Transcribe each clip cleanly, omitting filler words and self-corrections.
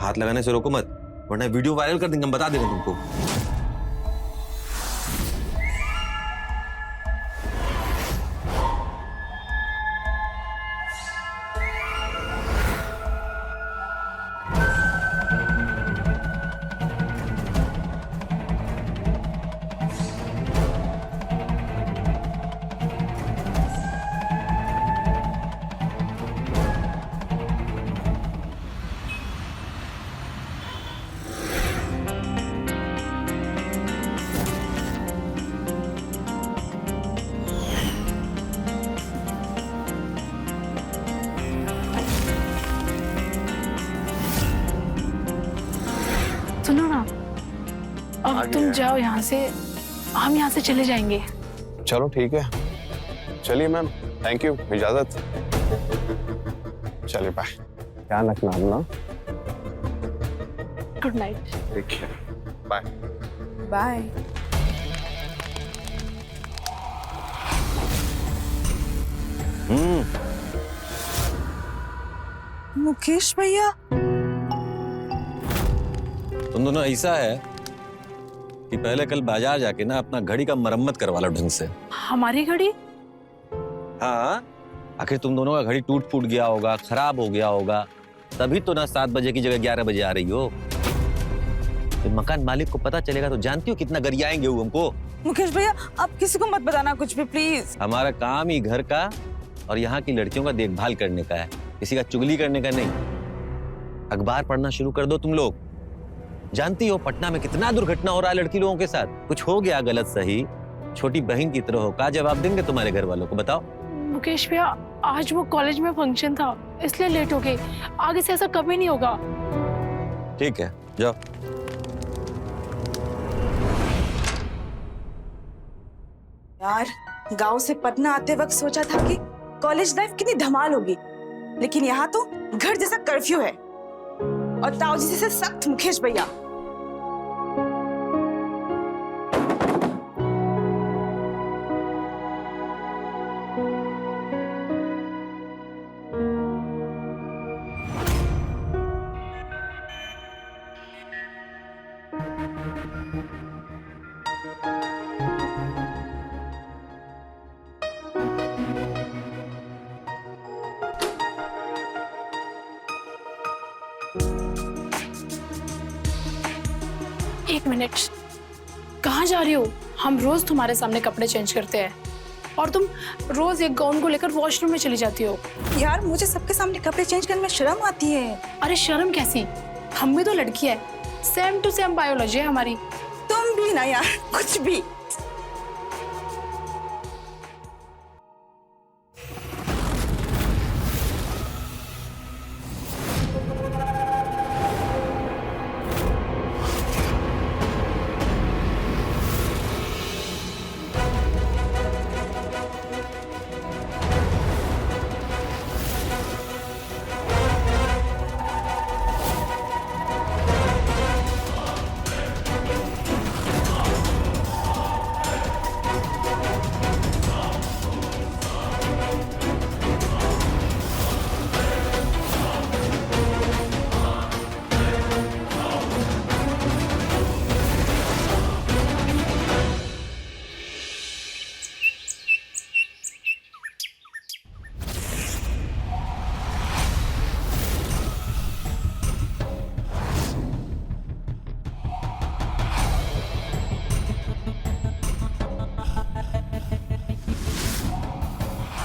हाथ लगाने से रोको मत, वरना वीडियो वायरल कर देंगे, हम बता देंगे तुमको। सुनो ना, अब तुम जाओ यहाँ से, हम यहाँ से चले जाएंगे। चलो ठीक है, चलिए मैम, थैंक यू, इजाजत। चलिए बाय, ध्यान रखना अपना। Good night. ठीक है, बाय बाय। मुकेश भैया, तुम दोनों ऐसा है कि पहले कल बाजार जाके ना अपना घड़ी का मरम्मत करवा लो ढंग से। हमारी घड़ी? हाँ, आखिर तुम दोनों का घड़ी टूट फूट गया होगा, खराब हो गया होगा, तभी तो ना 7 बजे की जगह 11 बजे आ रही हो। तो मकान मालिक को पता चलेगा तो जानती हो कितना गरियाएंगे वो हमको। मुकेश भैया, आप किसी को मत बताना कुछ भी प्लीज। हमारा काम ही घर का और यहाँ की लड़कियों का देखभाल करने का है, किसी का चुगली करने का नहीं। अखबार पढ़ना शुरू कर दो तुम लोग। जानती हो पटना में कितना दुर्घटना हो रहा है लड़की लोगों के साथ। कुछ हो गया गलत सही, छोटी बहन की तरह हो, का जवाब देंगे तुम्हारे घर वालों को, बताओ। मुकेश भैया, आज वो कॉलेज में फंक्शन था, इसलिए लेट हो गई। आगे से ऐसा कभी नहीं होगा। ठीक है, जाओ। यार, गांव से पटना आते वक्त सोचा था कि कॉलेज लाइफ कितनी धमाल होगी, लेकिन यहाँ तो घर जैसा कर्फ्यू है और ताऊ जी से सख्त मुकेश भैया। एक मिनट, कहाँ जा रही हो? हम रोज तुम्हारे सामने कपड़े चेंज करते हैं और तुम रोज एक गाउन को लेकर वॉशरूम में चली जाती हो। यार, मुझे सबके सामने कपड़े चेंज करने में शर्म आती है। अरे शर्म कैसी, हम भी तो लड़की है, सेम टू सेम बायोलॉजी है हमारी। तुम भी ना यार, कुछ भी।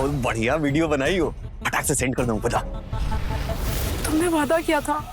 और बढ़िया वीडियो बनाई हो, फटाक से सेंड कर दूं, बता। तुमने वादा किया था।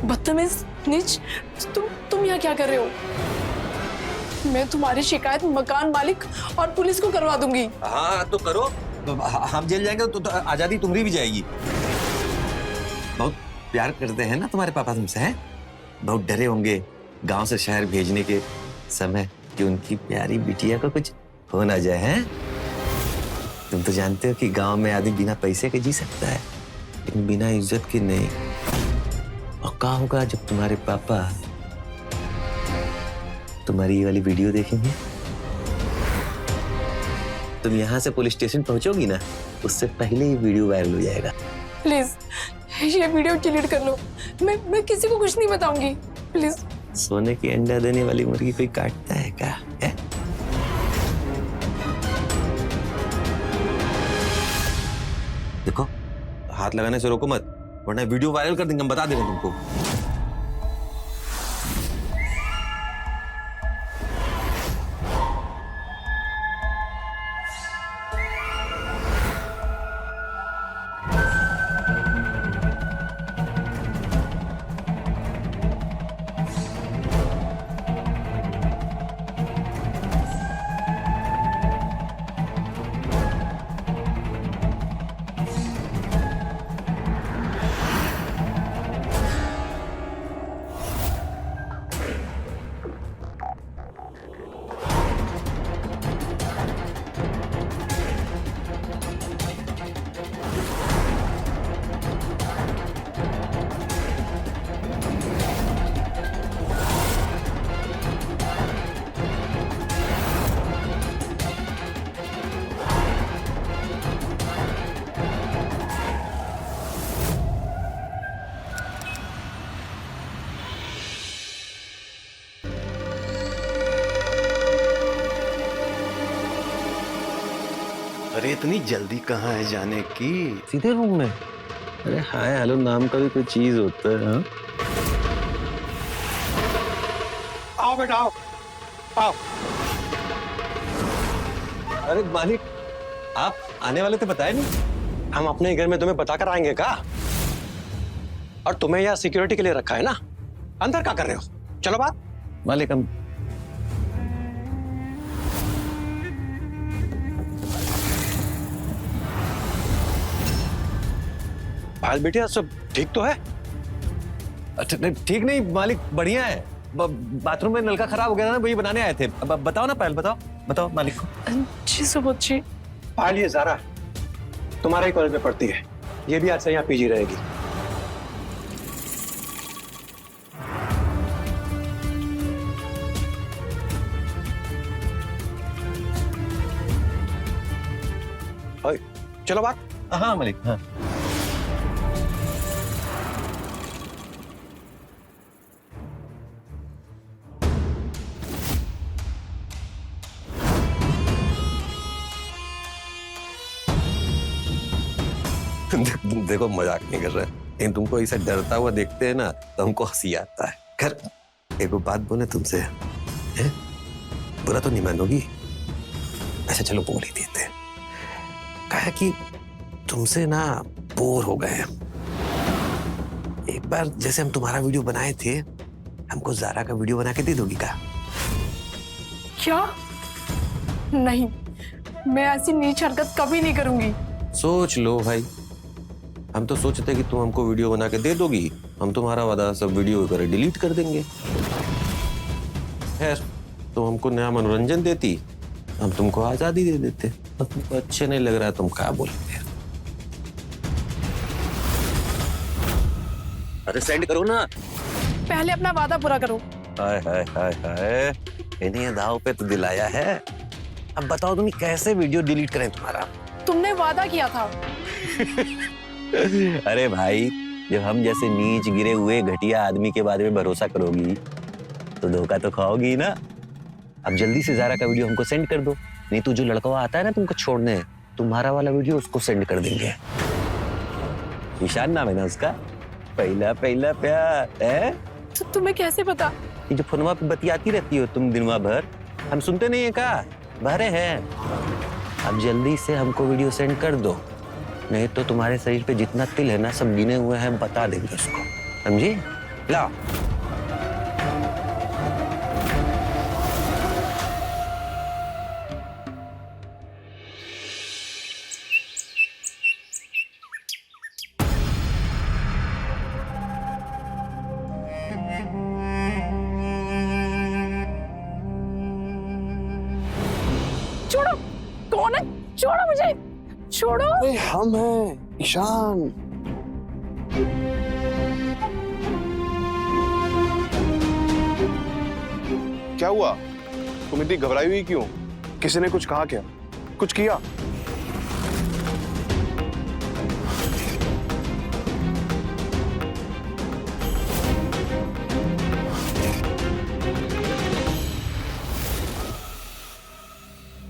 बदतमीज, नीच, तुम यहाँ क्या कर रहे हो? मैं तुम्हारी शिकायत मकान मालिक और पुलिस को करवा दूंगी। हाँ तो करो, तो हम जेल जाएंगे तो आजादी तुम्हारी भी जाएगी। बहुत प्यार करते हैं ना तुम्हारे पापा तुमसे, हैं? बहुत डरे होंगे गांव से शहर भेजने के समय कि उनकी प्यारी बिटिया को कुछ हो ना जाए, हैं? तुम तो जानते हो कि गांव में आदमी बिना पैसे के जी सकता है, लेकिन बिना इज्जत के नहीं। और क्या होगा जब तुम्हारे पापा तुम्हारी ये वाली वीडियो देखेंगे? तुम यहाँ से पुलिस स्टेशन पहुंचोगी ना, उससे पहले ही वीडियो वायरल हो जाएगा। प्लीज ये वीडियो डिलीट कर लो। मैं किसी को कुछ नहीं बताऊंगी, प्लीज। सोने की अंडा देने वाली मुर्गी कोई काटता है क्या? है? देखो, हाथ लगाने से रोको मत, वरना वीडियो वायरल कर देंगे, हम बता देंगे तुमको। अरे इतनी जल्दी कहाँ है जाने की? सीधे रूम में। अरे हाय हेलो नाम का भी कोई चीज होता है। हाँ? आओ बेटा आओ आओ। अरे मालिक, आप आने वाले थे, बताया नहीं? हम अपने घर में तुम्हें बता कर आएंगे का? और तुम्हें यहाँ सिक्योरिटी के लिए रखा है ना, अंदर क्या कर रहे हो? चलो बात। मालिक हम पायल बेटिया सब ठीक तो है? अच्छा ठीक नहीं मालिक, बढ़िया है। बाथरूम में नलका खराब हो गया था ना, वही बनाने आए थे। अब बताओ ना पायल, बताओ मालिक को। जी सुबोध जी। पायल ये ज़ारा तुम्हारे ही कॉलेज में पढ़ती है, ये भी आज से यहाँ पीजी रहेगी। ओए, चलो बात। हाँ मालिक, हाँ। देखो मजाक नहीं कर रहे, लेकिन तुमको ऐसा डरता हुआ देखते हैं ना तो हमको हंसी आता है। खैर एक बात बोले तुमसे, हैं? बुरा तो नहीं मानोगी? अच्छा चलो बोल ही देते हैं। कहा कि तुमसे ना बोर हो गए हैं। एक बार जैसे हम तुम्हारा वीडियो बनाए थे, हमको ज़ारा का वीडियो बना के दे दोगी क्या? क्या? नहीं, मैं ऐसी नीच हरकत कभी नहीं करूंगी। सोच लो भाई, हम तो सोचते कि तुम हमको वीडियो बना के दे दोगी, हम तुम्हारा वादा सब वीडियो कर डिलीट कर देंगे। खैर तुम हमको नया मनोरंजन देती, हम तुमको आजादी दे देते। अब तुमको अच्छे नहीं लग रहा, तुम क्या बोलते? अरे सेंड करो ना। पहले अपना वादा पूरा करो। हाय हाय हाय हाय, इन्हीं दाव पे तो दिलाया है। अब बताओ तुम कैसे वीडियो डिलीट करें तुम्हारा? तुमने वादा किया था। अरे भाई, जब हम जैसे नीच गिरे हुए घटिया आदमी के बारे में भरोसा करोगी तो धोखा तो खाओगी ना। अब जल्दी से ज़ारा का वीडियो हमको सेंड कर दो, नहीं तो जो लड़का आता है ना तुमको छोड़ने, तुम्हारा वाला वीडियो उसको सेंड कर देंगे। ईशान नाम है ना उसका, पहला पहला प्यार है। तो तुम्हें कैसे पता? ये जो फोनवा पे बतियाती रहती हो तुम दिनवा भर, हम सुनते नहीं है का? भरे हैं। अब जल्दी से हमको वीडियो सेंड कर दो, नहीं तो तुम्हारे शरीर पे जितना तिल है ना सब गिने हुए हैं, बता देंगे उसको, समझी? लाओ। छोड़ो, कौन है? छोड़ो मुझे, छोड़ो। अरे हम हैं ईशान। क्या हुआ? तुम इतनी घबराई हुई क्यों? किसी ने कुछ कहा क्या? कुछ किया?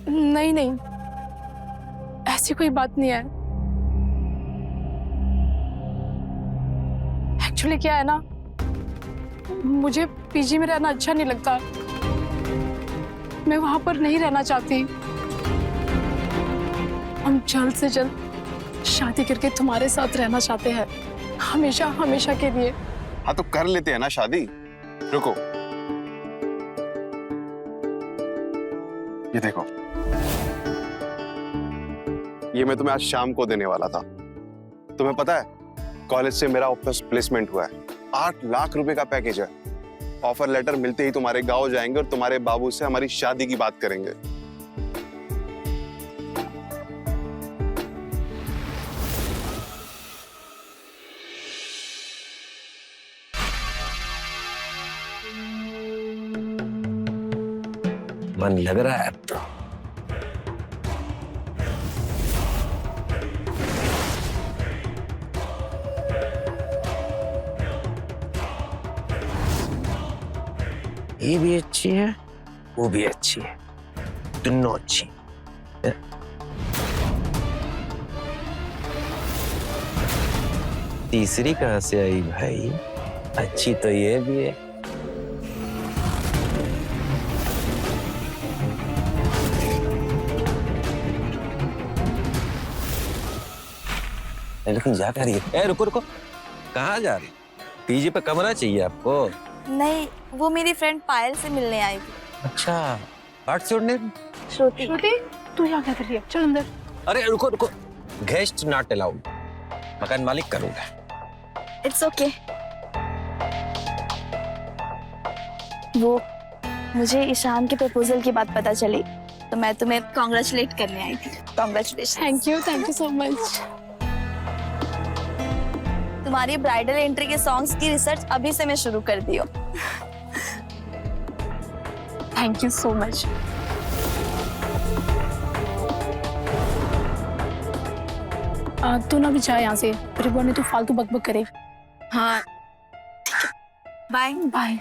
नहीं नहीं, ऐसी कोई बात नहीं है। एक्चुअली क्या है ना, मुझे पीजी में रहना अच्छा नहीं लगता। मैं वहां पर नहीं रहना चाहती। हम जल्द से जल्द शादी करके तुम्हारे साथ रहना चाहते हैं, हमेशा हमेशा के लिए। हाँ तो कर लेते हैं ना शादी। रुको, ये देखो, ये मैं तुम्हें आज शाम को देने वाला था। तुम्हें पता है, कॉलेज से मेरा ऑफिस प्लेसमेंट हुआ है। 8 लाख रुपए का पैकेज है। ऑफर लेटर मिलते ही तुम्हारे गांव जाएंगे और तुम्हारे बाबू से हमारी शादी की बात करेंगे। मन लग रहा है अब तो। ये भी अच्छी है, वो भी अच्छी है, दोनों अच्छी है। तीसरी कहां से आई भाई? अच्छी तो ये भी है। लेकिन जा कर रही है? रुको रुको, कहाँ जा रही? पीजी पे कमरा चाहिए आपको? नहीं, वो मेरी फ्रेंड पायल से मिलने आई थी। अच्छा, बात सुनने। श्रुति। श्रुति, तू यहाँ क्या कर रही है? चल अंदर। अरे रुको रुको, गेस्ट नॉट अलाउड, मकान मालिक करूंगा। It's okay. वो मुझे ईशान के प्रपोजल की बात पता चली तो मैं तुम्हें कॉन्ग्रेचुलेट करने आई थी। Congratulation. Thank you so much. तुम्हारी ब्राइडल एंट्री के सॉन्ग्स की रिसर्च अभी से मैं शुरू कर दी हूँ। Thank you so much. तू ना भी जा यहाँ से, रिबन ने तू फालतू बकबक करे। हाँ ठीक है, बाय बाय।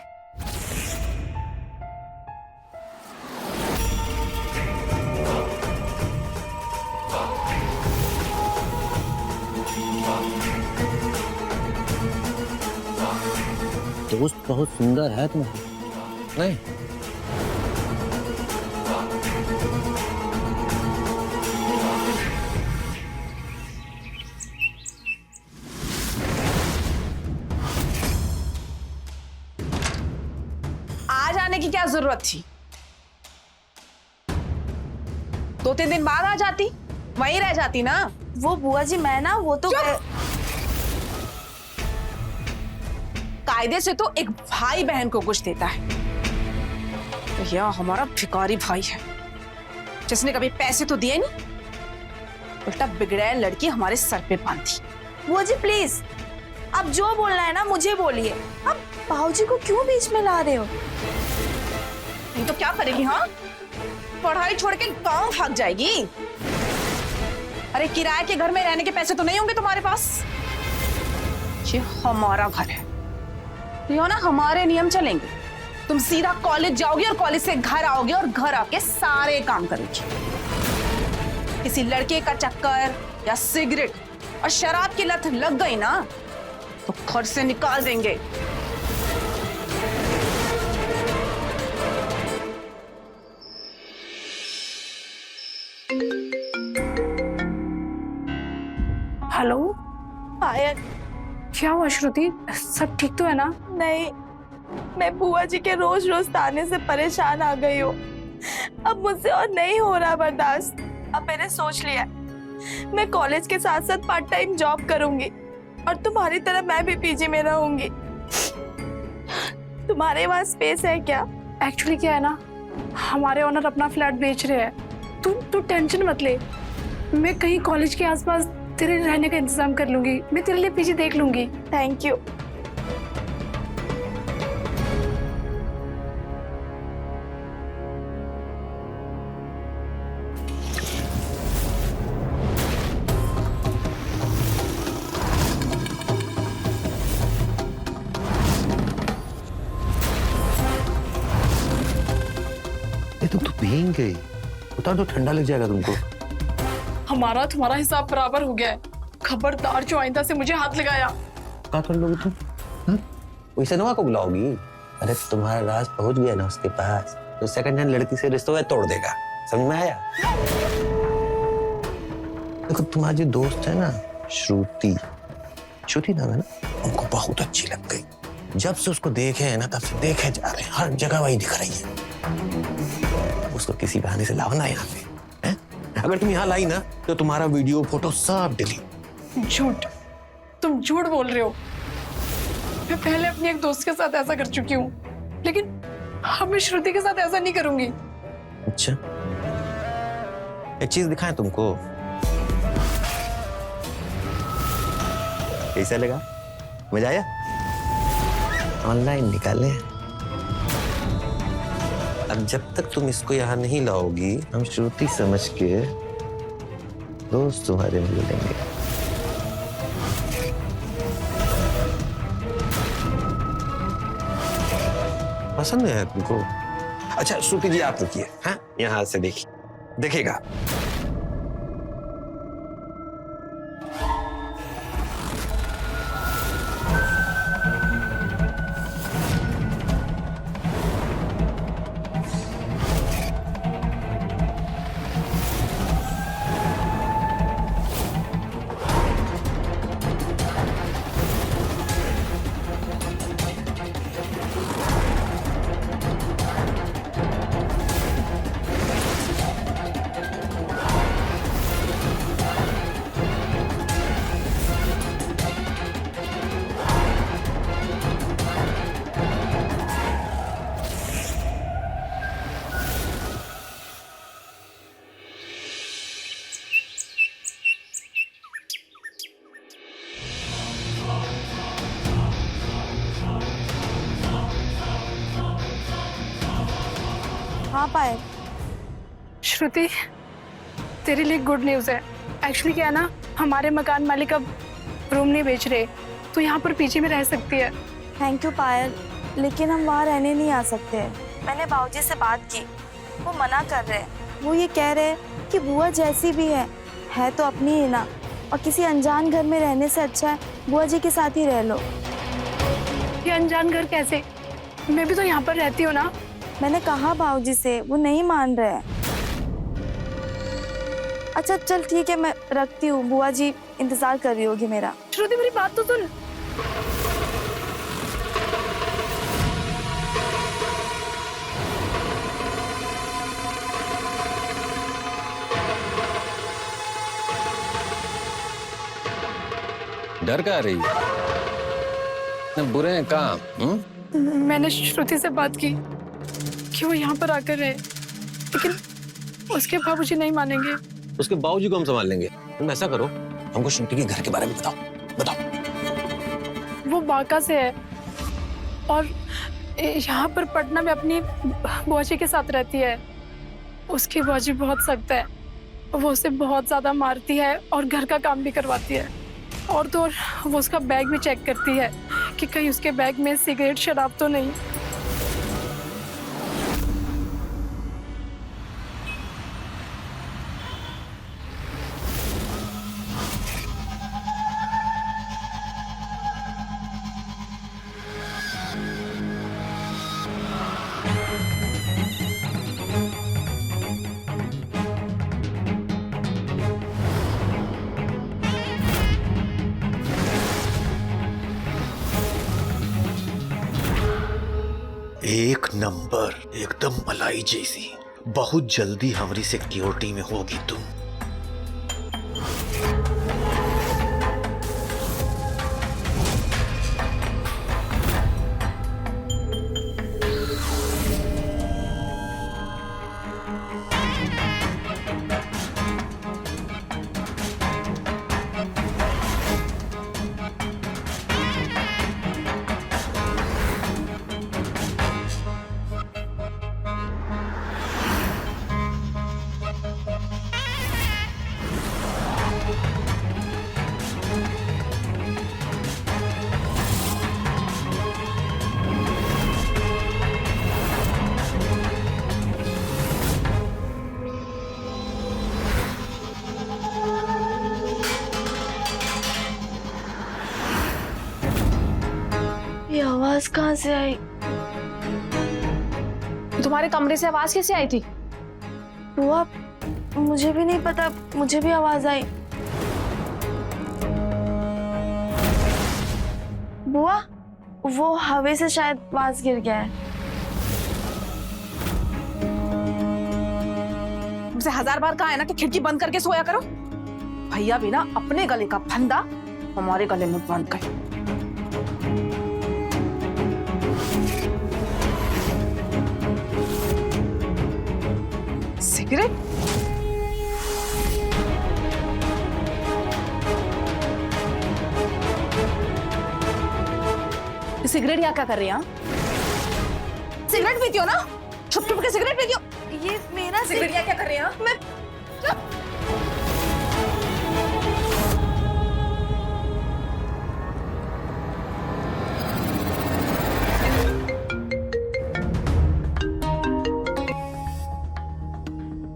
दोस्त बहुत सुंदर है तुम्हारी, नहीं? आज आने की क्या जरूरत थी? 2-3 दिन बाद आ जाती, वहीं रह जाती ना। वो बुआ जी, मैं ना वो तो कायदे से तो एक भाई बहन को कुछ देता है, तो यह हमारा भिखारी भाई है जिसने कभी पैसे तो दिए नहीं, उल्टा बिगड़ैल लड़की हमारे सर पे बांधी। बुआ जी प्लीज, अब जो बोलना है ना मुझे बोलिए। अब भाऊजी को क्यों बीच में ला रहे हो? नहीं तो क्या करेगी? हाँ, पढ़ाई छोड़ के गांव भाग जाएगी। अरे किराए के घर में रहने के पैसे तो नहीं होंगे तुम्हारे पास? ये हमारा घर है, यो ना हमारे नियम चलेंगे। तुम सीधा कॉलेज जाओगे और कॉलेज से घर आओगे और घर आके सारे काम करोगे। किसी लड़के का चक्कर या सिगरेट और शराब की लत लग गई ना तो घर से निकाल देंगे। हेलो पायल। क्या हुआ श्रुति, सब ठीक तो है ना? नहीं, मैं बुआ जी के रोज रोज ताने से परेशान आ गई हूँ। अब मुझसे और नहीं हो रहा बर्दाश्त। अब मैंने सोच लिया मैं कॉलेज के साथ साथ पार्ट टाइम जॉब करूंगी और तुम्हारी तरह मैं भी पीजी में रहूंगी। तुम्हारे वहाँ स्पेस है क्या? एक्चुअली क्या है ना, हमारे ओनर अपना फ्लैट बेच रहे हैं तू टेंशन मत ले। मैं कहीं कॉलेज के आसपास तेरे रहने का इंतजाम कर लूंगी। मैं तेरे लिए पीजी देख लूंगी। Thank you. तुम तो भीग गई। उतार तो ठंडा लग जाएगा तुमको। हमारा तुम्हारा हिसाब बराबर हो गया है। खबरदार जो आइंदा से मुझे हाथ लगाया। क्या कर लोगी तुम? वैसे नवा को बुलाओगी? अरे तुम्हारा राज पहुंच गया ना उसके पास, तो सेकंड हैंड लड़की से रिश्तों तोड़ देगा। समझ में आया? देखो तुम्हारी जो दोस्त है ना श्रुति नाम है ना, उनको बहुत अच्छी लग गई। जब से उसको देखे है ना तब से देखे जा रहे हैं, हर जगह वही दिख रही है। उसको किसी बहाने से लाओ ना यहाँ पे, हैं? अगर तुम यहाँ लाई ना तो तुम्हारा वीडियो फोटो सब डिलीट। झूठ, तुम झूठ बोल रहे हो। मैं पहले अपनी एक दोस्त के साथ ऐसा कर चुकी हूँ, लेकिन अब मैं श्रुति के साथ ऐसा नहीं करूंगी। अच्छा, एक चीज दिखाएं तुमको, कैसा लगा? मजा आया? ऑनलाइन निकाले। अब जब तक तुम इसको यहाँ नहीं लाओगी, हम श्रुति समझ के दोस्त तुम्हारे मिल लेंगे। पसंद है तुमको? अच्छा श्रुति जी आप रुकिए, हाँ यहाँ से देखिए, देखेगा। हाँ पायल। श्रुति, तेरे लिए गुड न्यूज़ है। एक्चुअली क्या है ना, हमारे मकान मालिक अब रूम नहीं बेच रहे, तो यहाँ पर पीजी में रह सकती है। थैंक यू पायल, लेकिन हम वहाँ रहने नहीं आ सकते। मैंने बाबूजी से बात की, वो मना कर रहे हैं। वो ये कह रहे हैं कि बुआ जैसी भी है तो अपनी ही ना, और किसी अनजान घर में रहने से अच्छा है बुआ जी के साथ ही रह लो। ये अनजान घर कैसे? मैं भी तो यहाँ पर रहती हूँ ना। मैंने कहा बाबूजी से, वो नहीं मान रहे हैं। अच्छा चल ठीक है, मैं रखती हूँ, बुआ जी इंतजार कर रही होगी मेरा। श्रुति मेरी बात तो सुन। डर का रही है? इतने बुरे हैं काम? मैंने श्रुति से बात की कि वो यहाँ पर आकर रहे, लेकिन उसके बाबूजी नहीं मानेंगे। उसके बाबूजी को हम संभाल लेंगे। तुम ऐसा करो, हमको श्रुति के घर के बारे में बताओ। वो बांका से है और यहाँ पर पटना में अपनी बुआ जी के साथ रहती है। उसकी बुआ जी बहुत सख्त है, वो उसे बहुत ज्यादा मारती है और घर का काम भी करवाती है। और तो और वो उसका बैग भी चेक करती है कि कहीं उसके बैग में सिगरेट शराब तो नहीं। एक नंबर, एकदम मलाई जैसी। बहुत जल्दी हमारी सिक्योरिटी में होगी तुम। कहाँ से आई? तुम्हारे कमरे से आवाज कैसे आई थी? बुआ, मुझे भी नहीं पता, मुझे भी आवाज आई। बुआ, वो हवा से शायद वास गिर गया है। मुझसे 1000 बार कहा है ना कि खिड़की बंद करके सोया करो। भैया भी ना अपने गले का फंदा हमारे गले में बंद कर। सिगरेट? सिगरेट यहाँ क्या कर रही है? सिगरेट पीती हो ना? छुप छुप के सिगरेट पीती हो? ये मेरा सिगरेट यहाँ क्या कर रही है? मैं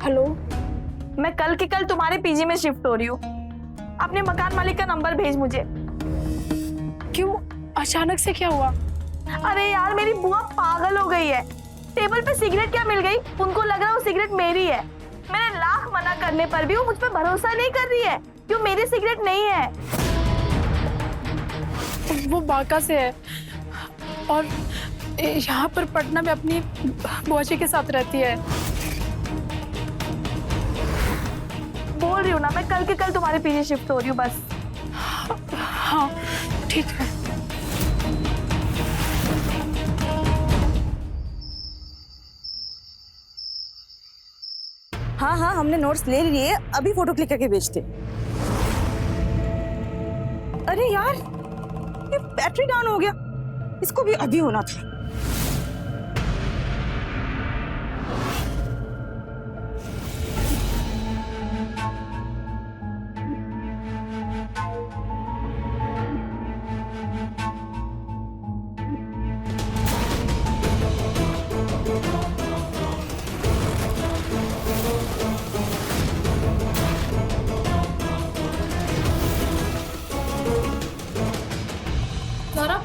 हेलो, मैं कल के कल तुम्हारे पीजी में शिफ्ट हो रही हूँ। अपने मकान मालिक का नंबर भेज मुझे। क्यों? अचानक से क्या हुआ? अरे यार, मेरी बुआ पागल हो गई है। टेबल पे सिगरेट क्या मिल गई? उनको लग रहा है वो सिगरेट मेरी है। मैंने लाख मना करने पर भी वो मुझ पर भरोसा नहीं कर रही है कि वो मेरी सिगरेट नहीं है। वो बांका से है और यहाँ पर पटना में अपनी बुआ जी के साथ रहती है। बोल रही हूँ ना, मैं कल के कल तुम्हारे पीछे शिफ्ट हो रही हूँ बस। हाँ, ठीक है। हाँ हाँ, हमने नोट्स ले लिए, अभी फोटो क्लिक करके भेजते। अरे यार, ये बैटरी डाउन हो गया, इसको भी अभी होना था। ज़ारा,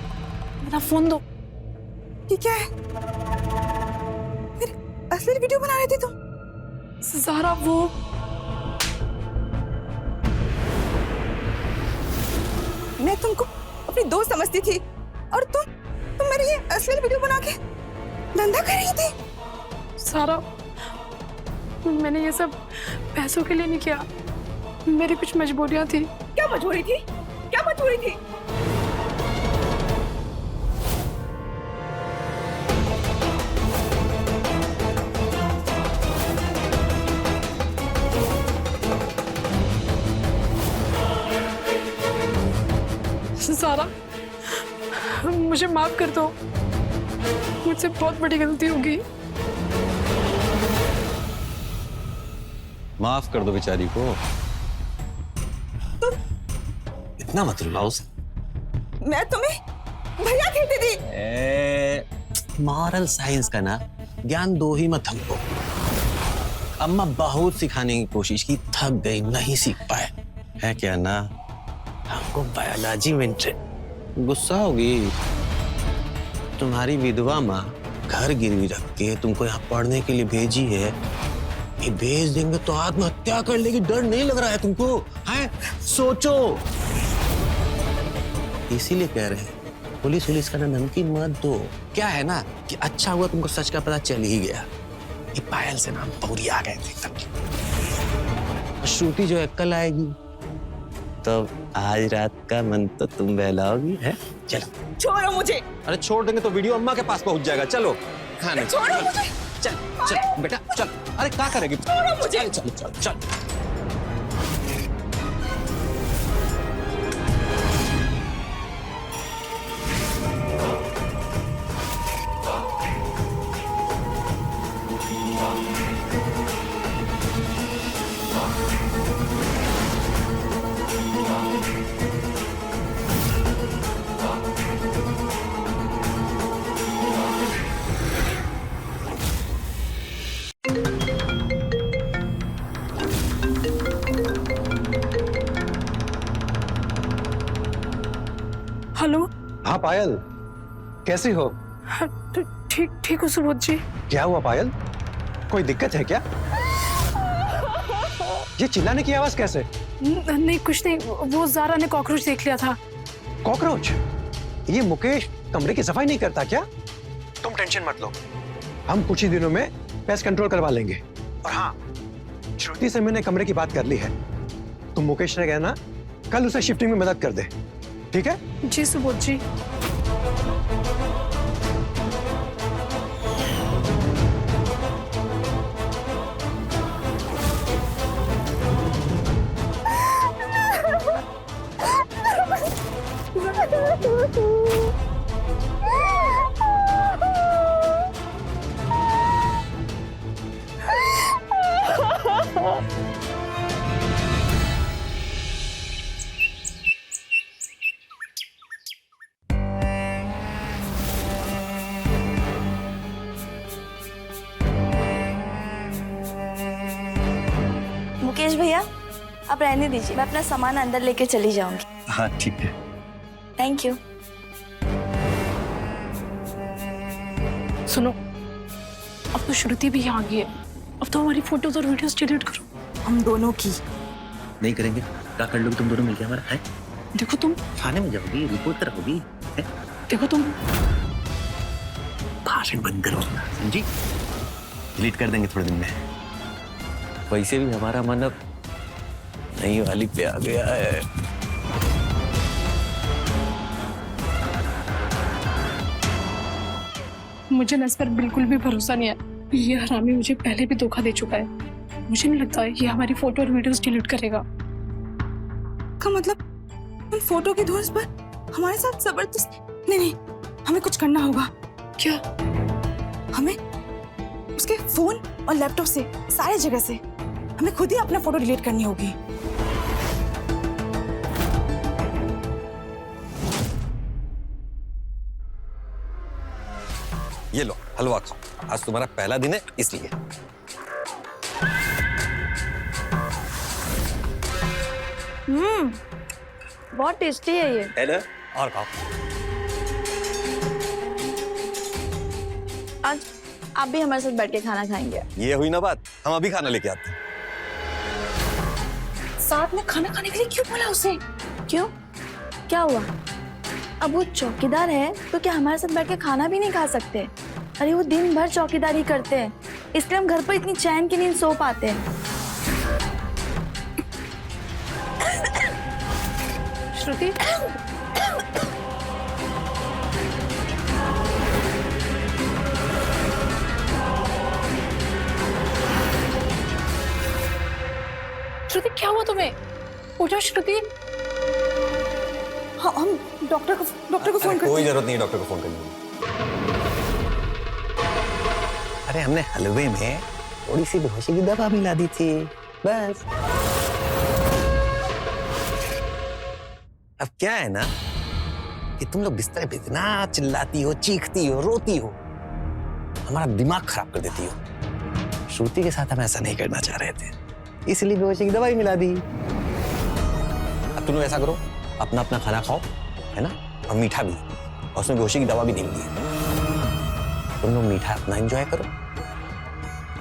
मेरा फोन दो। ये क्या है? मेरी असली वीडियो बना रहे थे तुम? ज़ारा, वो मैं तुमको अपनी दोस्त समझती थी और तुम मेरी ये असली वीडियो बना के धंधा कर रही थी। सारा, मैंने ये सब पैसों के लिए नहीं किया। मेरी कुछ मजबूरियां थी। क्या मजबूरी थी? क्या मजबूरी थी? सारा, मुझे माफ कर दो, मुझसे बहुत बड़ी गलती होगी। माफ कर दो बेचारी को। इतना मत रुलाओ उसे। मैं तुम्हें भैया कहती थी। मॉरल साइंस का ना ज्ञान दो ही मत हमको। अम्मा बहुत सिखाने की कोशिश की, थक गई, नहीं सीख पाए। है क्या ना, हमको बायोलॉजी में इंटरेस्ट। गुस्सा होगी। तुम्हारी विधवा माँ घर गिरवी रख के तुमको यहाँ पढ़ने के लिए भेजी है। ये भेज देंगे तो आत्महत्या कर लेगी, डर नहीं लग रहा है तुमको? हैं? सोचो। इसीलिए कह रहे हैं पुलिस का ना धमकी मत दो। क्या है ना कि अच्छा हुआ तुमको सच का पता चल ही गया। ये पायल से नाम पौरी आ गए थे एकदम। श्रुति जो है कल आएगी, तब आज रात का मन तो तुम बहलाओगी। है? चलो। छोड़ो मुझे। अरे छोड़ देंगे तो वीडियो अम्मा के पास पहुंच जाएगा। चलो खाने। छोड़ो मुझे। चल चल बेटा चल। अरे क्या करेगी? छोड़ो मुझे। चल चल चल चल। हेलो, हाँ पायल, कैसी हो? तो ठीक ठीक हो सुबोध जी। क्या हुआ पायल? कोई दिक्कत है क्या? ये चिल्लाने की आवाज कैसे? नहीं कुछ नहीं, वो जारा ने कॉकरोच देख लिया था। कॉकरोच? ये मुकेश कमरे की सफाई नहीं करता क्या? तुम टेंशन मत लो, हम कुछ ही दिनों में पेस्ट कंट्रोल करवा लेंगे। और हाँ, श्रुति से मैंने कमरे की बात कर ली है। तुम मुकेश से कहना कल उसे शिफ्टिंग में मदद कर दे, ठीक है? जी सुबोध जी। मुकेश भैया, आप रहने दीजिए, मैं अपना सामान अंदर लेके चली जाऊंगी। हाँ ठीक है। Thank you. सुनो, अब तो श्रुति भी यहाँ आ गई है, अब तो हमारी फोटोज और वीडियोस डिलीट करो। हम दोनों की। नहीं करेंगे, क्या कर लोगे तुम दोनों मिलके हमारा है? देखो तुम थाने में जाओगी, रिपोर्ट कराओगी। देखो तुम भाषण बंद करो, समझी? डिलीट कर देंगे थोड़े दिन में। वैसे भी हमारा मन अब नई वाली पे आ गया है। मुझे ना इस पर बिल्कुल भी भरोसा नहीं है। ये हरामी मुझे पहले भी धोखा दे चुका है। मुझे नहीं लगता है ये हमारी फोटो और वीडियोस डिलीट करेगा। का मतलब उन फोटो की धुंस पर हमारे साथ जबरदस्त। नहीं नहीं, हमें कुछ करना होगा। क्या? हमें उसके फोन और लैपटॉप से, सारे जगह से हमें खुद ही अपना फोटो डिलीट करनी होगी। ये लो हलवा खाओ, आज तुम्हारा पहला दिन है इसलिए। बहुत टेस्टी है ये। है ना? और खाओ। आज आप भी हमारे साथ बैठ के खाना खाएंगे। ये हुई ना बात, हम अभी खाना लेके आते हैं। साथ में खाना खाने के लिए क्यों बोला उसे? क्यों? क्या हुआ? अब वो चौकीदार है तो क्या हमारे साथ बैठ के खाना भी नहीं खा सकते? अरे वो दिन भर चौकीदारी करते हैं, इसलिए हम घर पर इतनी चैन की नींद सो पाते हैं। श्रुति, श्रुति क्या हुआ तुम्हें? उठो श्रुति। हाँ, हम डॉक्टर को फोन करते कोई हैं। जरूरत नहीं है डॉक्टर को फोन करने की। अरे हमने हलवे में थोड़ी सी बेहोशी की दवा मिला दी थी, बस। अब क्या है ना कि तुम लोग बिस्तर पे इतना चिल्लाती हो, चीखती हो, रोती हो, हमारा दिमाग खराब कर देती हो। श्रुति के साथ हम ऐसा नहीं करना चाह रहे थे, इसलिए बेहोशी की दवाई मिला दी। अब तुम लोग ऐसा करो, अपना अपना खाना खाओ, है ना? और मीठा भी, और उसमें बेहोशी की दवा भी नहीं दी। तुम लोग मीठा अपना एंजॉय करो,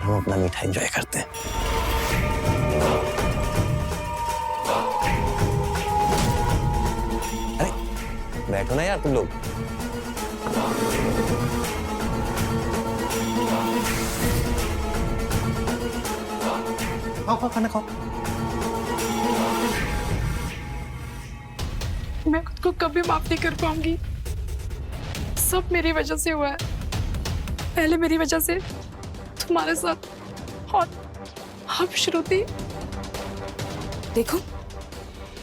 हम अपना मीठा एंजॉय करते हैं। अरे बैठो ना यार तुम लोग। खाओ खाओ, खाना खाओ। मैं खुद को कभी माफ नहीं कर पाऊंगी। सब मेरी वजह से हुआ है। पहले मेरी वजह से तुम्हारे साथ, और अब श्रुति। देखो,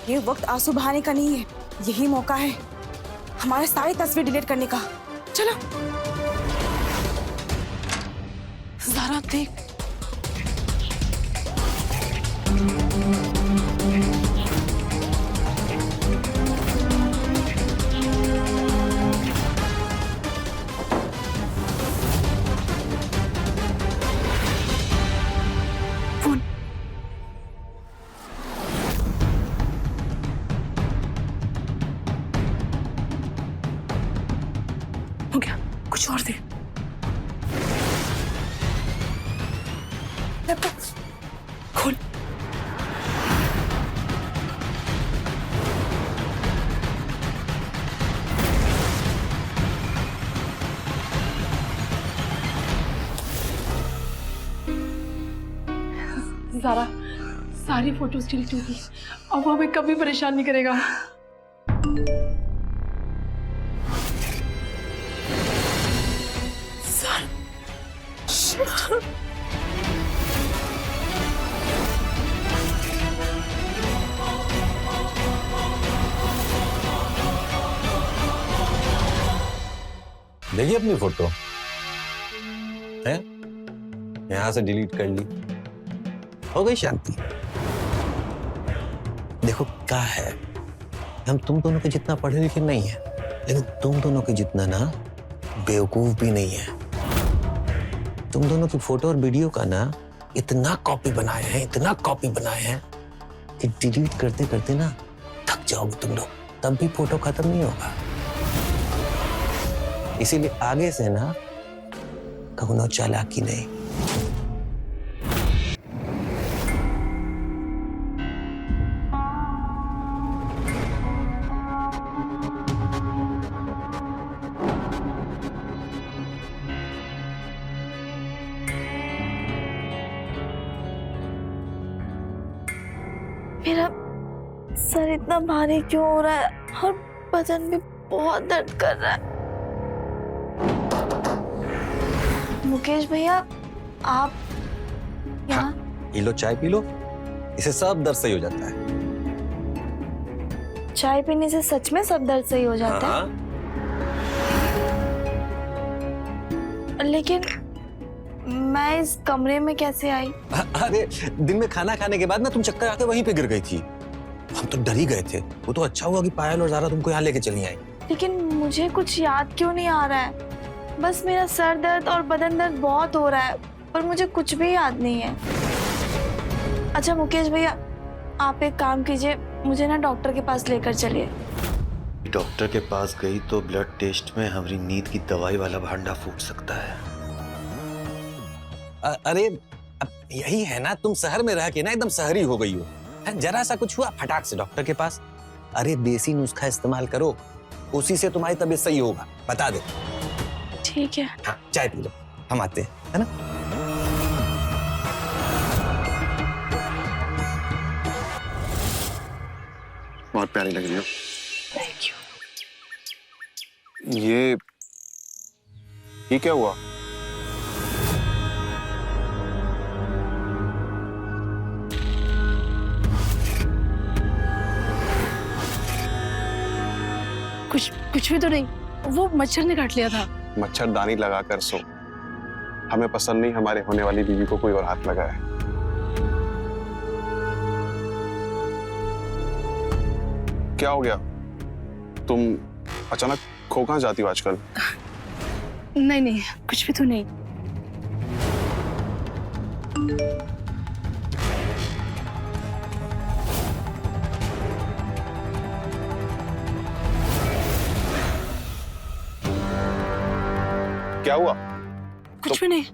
ये वक्त आंसू बहाने का नहीं है, यही मौका है हमारे सारी तस्वीर डिलीट करने का। चलो। ज़रा देख, फोन। खोल। ज़ारा, सारी फोटोज डिलीट होगी। अब वो हमें कभी परेशान नहीं करेगा। देखिए अपनी फोटो है, यहां से डिलीट कर ली, हो गई शांति। देखो क्या है, हम तुम दोनों के जितना पढ़े लिखे नहीं है, लेकिन तुम दोनों के जितना ना बेवकूफ भी नहीं है। तुम दोनों की फोटो और वीडियो का ना इतना कॉपी बनाए हैं, इतना कॉपी बनाए हैं कि डिलीट करते करते ना थक जाओगे तुम लोग, तब भी फोटो खत्म नहीं होगा। इसीलिए आगे से ना कहो चालाकी नहीं। मेरा सर इतना भारी क्यों हो रहा है और बदन भी बहुत दर्द कर रहा है। मुकेश भैया, आप यहाँ? पी लो, चाय पी लो, इसे सब दर्द सही हो जाता है। चाय पीने से सच में सब दर्द सही हो जाता है? लेकिन मैं इस कमरे में कैसे आई? अरे दिन में खाना खाने के बाद ना तुम चक्कर आके वहीं पे गिर गई थी, हम तो डर ही गए थे। वो तो अच्छा हुआ कि पायल और ज़ारा तुमको यहाँ लेके चली आई। लेकिन मुझे कुछ याद क्यों नहीं आ रहा है? बस मेरा सर दर्द और बदन दर्द बहुत हो रहा है, पर मुझे कुछ भी याद नहीं है। अच्छा मुकेश भैया, आप एक काम कीजिए, मुझे ना डॉक्टर के पास लेकर चलिए। डॉक्टर के पास गई तो ब्लड टेस्ट में हमारी नींद की दवाई वाला भांडा फूट सकता है। अरे अब यही है ना, तुम शहर में रह के ना एकदम शहरी हो गई हो। जरा सा कुछ हुआ फटाक से डॉक्टर के पास। अरे देसी नुस्खा इस्तेमाल करो, उसी से तुम्हारी तबीयत सही होगा, बता दे। ठीक है। हाँ, चाय पी लो, हम आते हैं, है ना? बहुत प्यारी लग रही हो। Thank you. ये क्या हुआ? कुछ भी तो नहीं, वो मच्छर ने काट लिया था। मच्छरदानी लगाकर सो। हमें पसंद नहीं हमारे होने वाली बीवी को कोई और हाथ लगाए। क्या हो गया? तुम अचानक खो कहां जाती हो आजकल? नहीं, कुछ भी तो नहीं। क्या हुआ? कुछ भी नहीं।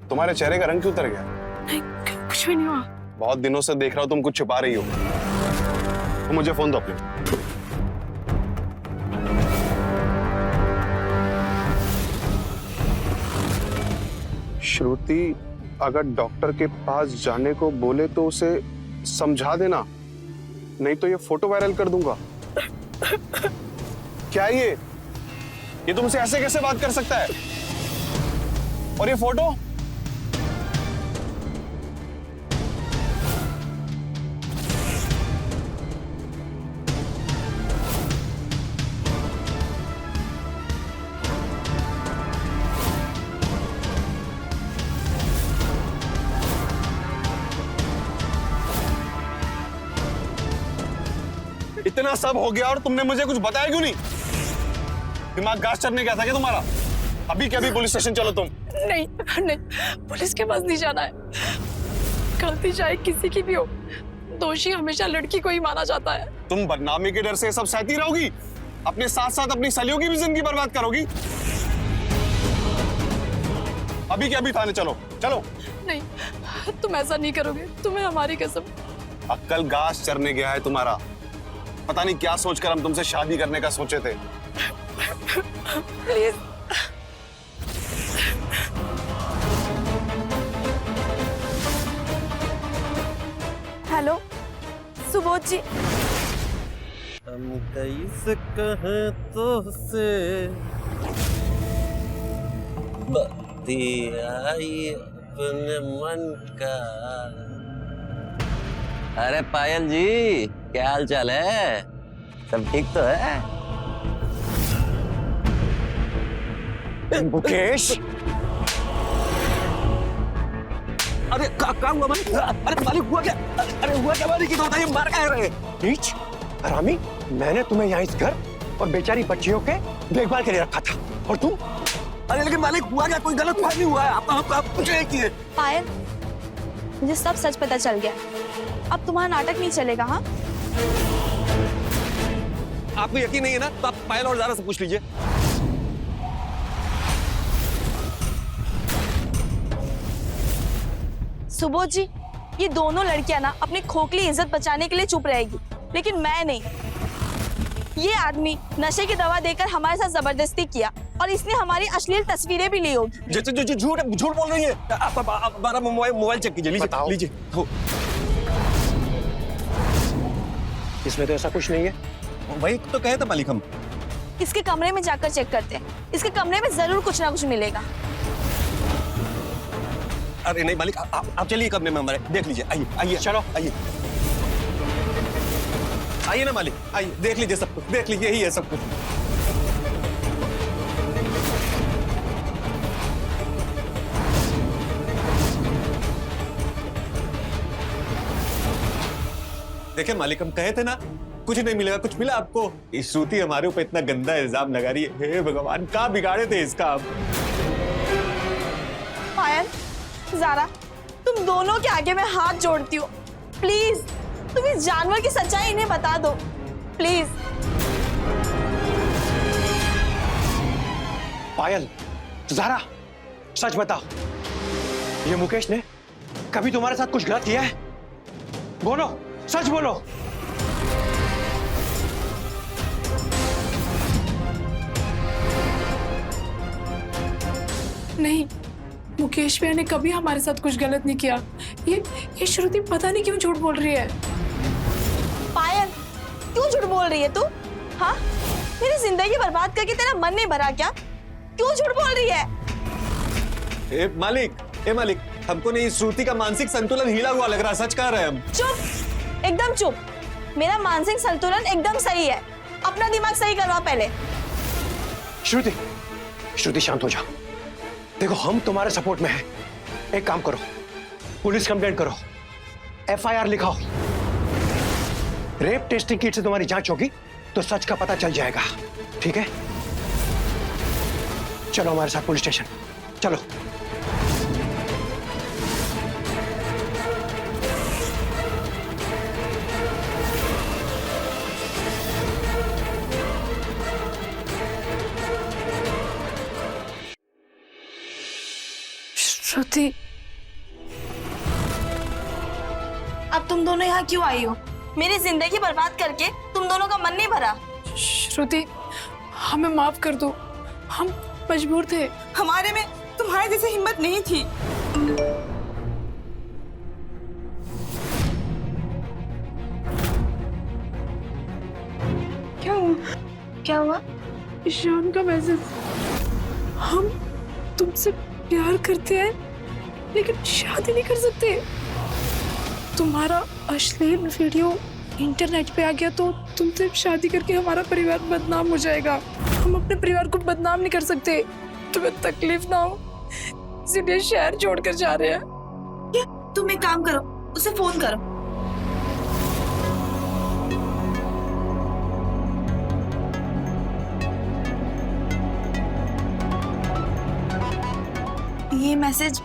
तुम्हारे चेहरे का रंग क्यों उतर गया? नहीं, कुछ भी नहीं हुआ। बहुत दिनों से देख रहा हूं तुम कुछ छुपा रही हो। तो मुझे फोन दो अपने। श्रुति, अगर डॉक्टर के पास जाने को बोले तो उसे समझा देना, नहीं तो ये फोटो वायरल कर दूंगा। क्या ये तुमसे ऐसे कैसे बात कर सकता है? और ये फोटो? इतना सब हो गया और तुमने मुझे कुछ बताया क्यों नहीं? दिमाग घास चढ़ने गया था क्या तुम्हारा? अभी क्या, अभी पुलिस स्टेशन चलो तुम। नहीं, पुलिस के पास नहीं जाना है। गलती चाहे किसी की भी हो, दोषी हमेशा लड़की को ही माना जाता है। तुम बदनामी के डर से सब सहती रहोगी, अपने साथ साथ अपनी सलियों की भी जिंदगी बर्बाद करोगी। अभी क्या, अभी थाने चलो। नहीं, तुम ऐसा नहीं करोगे, तुम्हें हमारी कसम। अक्कल घास चरने गया है तुम्हारा। पता नहीं क्या सोचकर हम तुमसे शादी करने का सोचे थे। प्लीज। हेलो सुबोध जी। हम कैसे कहें तो से बतियाई अपने मन का। अरे पायल जी, क्या हाल चाल है? सब ठीक तो है? मुकेश, अरे क्या हुआ मालिक? अरे मालिक हुआ क्या? अरे हुआ क्या मालिक? ये तो बताइए, मार क्या रहे? नीच, हरामी, मैंने तुम्हें यहाँ इस घर और बेचारी बच्चियों के देखभाल के लिए रखा था, और तुम? अरे लेकिन मालिक हुआ क्या? कोई गलत नहीं हुआ है। आप कुछ नहीं किए। पायल, मुझे सब सच पता चल गया। अब तुम्हारा नाटक नहीं चलेगा। हाँ, आपको यकीन नहीं है ना, तो आप पायल और ज़ारा से पूछ लीजिए। सुबोध जी, ये दोनों लड़कियां ना अपनी खोखली इज्जत बचाने के लिए चुप रहेगी, लेकिन मैं नहीं। ये आदमी नशे की दवा देकर हमारे साथ जबरदस्ती किया और इसने हमारी अश्लील तस्वीरें भी ली होगी। झूठ बोल रही है। आप हमारा मोबाइल चेक कीजिए, बताओ। लीजिए। हो, इसमें तो ऐसा कुछ नहीं है। वही तो कहे थे मालिक हम। इसके कमरे में जाकर चेक करते हैं। इसके कमरे में जरूर कुछ ना कुछ मिलेगा। अरे नहीं मालिक, आप चलिए कमरे में हमारे, देख लीजिए। आइए आइए, चलो। आइए आइए ना मालिक, आइए देख लीजिए सब कुछ, देख लीजिए, यही है सब कुछ। देखिए मालिक, हम कहे थे ना कुछ नहीं मिलेगा। कुछ मिला आपको? इस श्रुति हमारे ऊपर इतना गंदा इल्जाम लगा रही है। हे भगवान, कहाँ बिगाड़े थे इसका आप? पायल, ज़ारा, तुम दोनों के आगे मैं हाथ जोड़ती हूँ। प्लीज, तुम इस जानवर की सच्चाई इन्हें बता दो, प्लीज। पायल, ज़ारा, सच बताओ, ये मुकेश ने कभी तुम्हारे साथ कुछ गलत किया है? बोलो, सच बोलो। नहीं, मुकेश भैया ने कभी हमारे साथ कुछ गलत नहीं किया। ये श्रुति पता नहीं क्यों झूठ बोल रही है। पायल, क्यों झूठ बोल रही है तू? हाँ, मेरी जिंदगी बर्बाद करके तेरा मन नहीं भरा क्या? क्यों झूठ बोल रही है? ए मालिक, हमको नहीं, श्रुति का मानसिक संतुलन हिला हुआ लग रहा है। सच कह रहे हैं हम। चुप, एकदम चुप। मेरा मानसिक संतुलन एकदम सही है। अपना दिमाग सही करवा पहले। श्रुति, श्रुति शांत हो जाओ। देखो, हम तुम्हारे सपोर्ट में हैं। एक काम करो, पुलिस कंप्लेंट करो, FIR लिखाओ। रेप टेस्टिंग किट से तुम्हारी जांच होगी तो सच का पता चल जाएगा, ठीक है? चलो हमारे साथ पुलिस स्टेशन, चलो। श्रुति, अब तुम दोनों यहाँ क्यों आई हो? मेरी जिंदगी बर्बाद करके तुम दोनों का मन नहीं भरा? श्रुति, हमें माफ कर दो, हम मजबूर थे। हमारे में तुम्हारे जैसे हिम्मत नहीं थी। क्या हुआ? ईशान का मैसेज। हम तुमसे प्यार करते हैं लेकिन शादी नहीं कर सकते। तुम्हारा अश्लील वीडियो इंटरनेट पे आ गया तो तुमसे शादी करके हमारा परिवार बदनाम हो जाएगा। हम अपने परिवार को बदनाम नहीं कर सकते। तुम्हें तकलीफ ना हो, इसलिए शहर छोड़कर जा रहे हैं। तुम एक काम करो, उसे फोन करो। ये मैसेज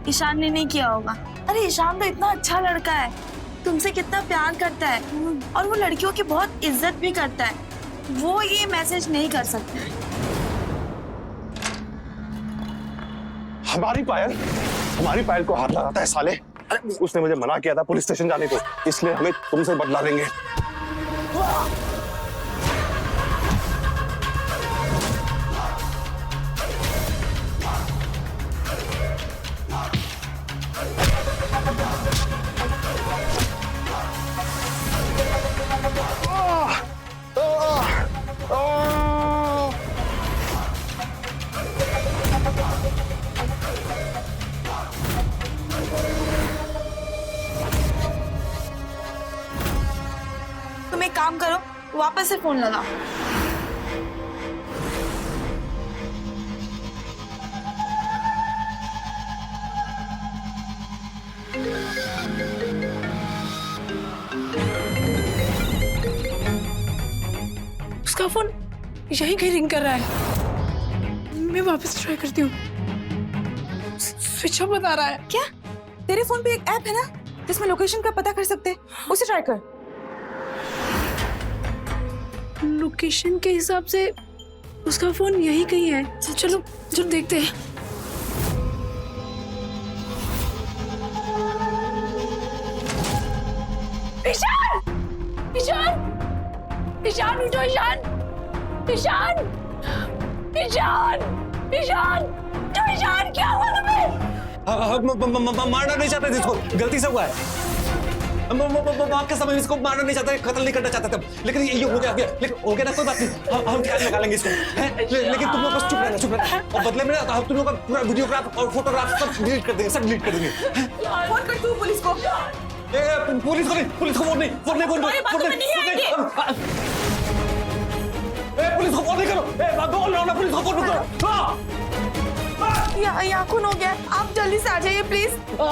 ईशान ने नहीं किया होगा। अरे ईशान तो इतना अच्छा लड़का है, तुमसे कितना प्यार करता है और वो लड़कियों की बहुत इज्जत भी करता है। वो ये मैसेज नहीं कर सकता। हमारी पायल को हाथ लगाता है साले। अरे उसने मुझे मना किया था पुलिस स्टेशन जाने को, इसलिए हमें तुमसे बदला लेंगे। तुम एक काम करो, वापस से फोन लगाओ। उसका फोन यही कहीं रिंग कर रहा है। मैं वापस ट्राई करती हूँ। स्विच ऑफ बता रहा है। क्या तेरे फोन पे एक ऐप है ना जिसमें लोकेशन का पता कर सकते हैं, उसे ट्राई कर। लोकेशन के हिसाब से उसका फोन यही कहीं है। चलो चलो देखते हैं। ईशान! ईशान! ईशान उठो! ईशान! ईशान! ईशान! ईशान! तो ईशान क्या हुआ तुम्हें? मारना नहीं चाहते थे इसको, गलती से हुआ है। आपके समय इसको मारना नहीं चाहते, कत्ल नहीं करना चाहते थे, लेकिन ये हो गया। लेकिन हो गया ना, कोई बात नहीं, हम ख्याल लगा लेंगे इसको। लेकिन तुम लोग बस चुप रहना। और बदले में ना हम तुम लोग का पूरा वीडियोग्राफ और फोटोग्राफ सब डिलीट कर देंगे, सब डिलीट कर देंगे। फोन कर तू पुलिस को। पुलिस को नहीं, पुलिस को फोन नहीं करो। पुलिस को फोन नहीं करो। बोल रहा हूं ना, पुलिस को फोन मत करो। यहाँ खून हो गया, आप जल्दी से आ जाइए प्लीज। क्यों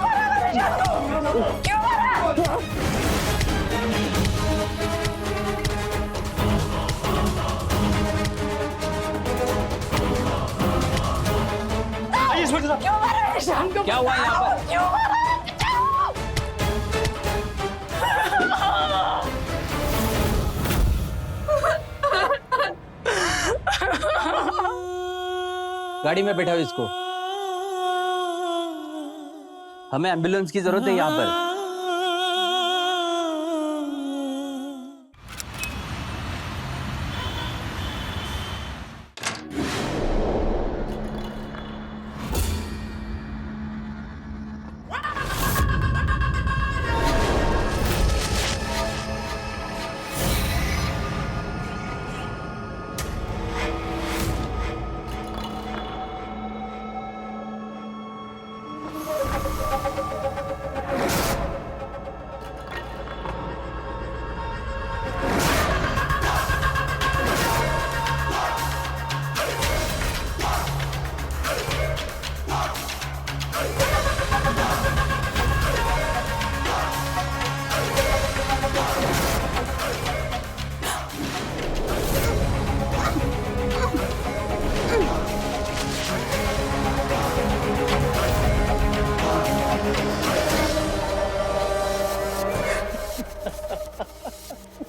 मारा मेरे जान को? क्यों मारा? क्यों मारा मेरे जान को? क्या हुआ यहाँ पर? क्यों मारा? गाड़ी में बैठाओ इसको। हमें एम्बुलेंस की जरूरत है यहाँ पर।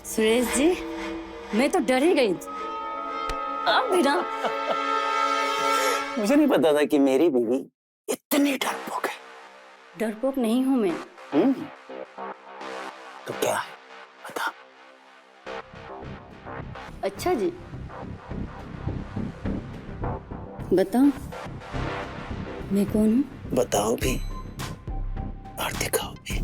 सुरेश जी, मैं तो डर ही गई थी। आप भी ना। मुझे नहीं पता था कि मेरी बीवी इतनी डरपोक है। डरपोक नहीं हूं मैं। तो क्या है बता। अच्छा जी, बताओ मैं कौन हूँ? बताओ भी और दिखाओ भी।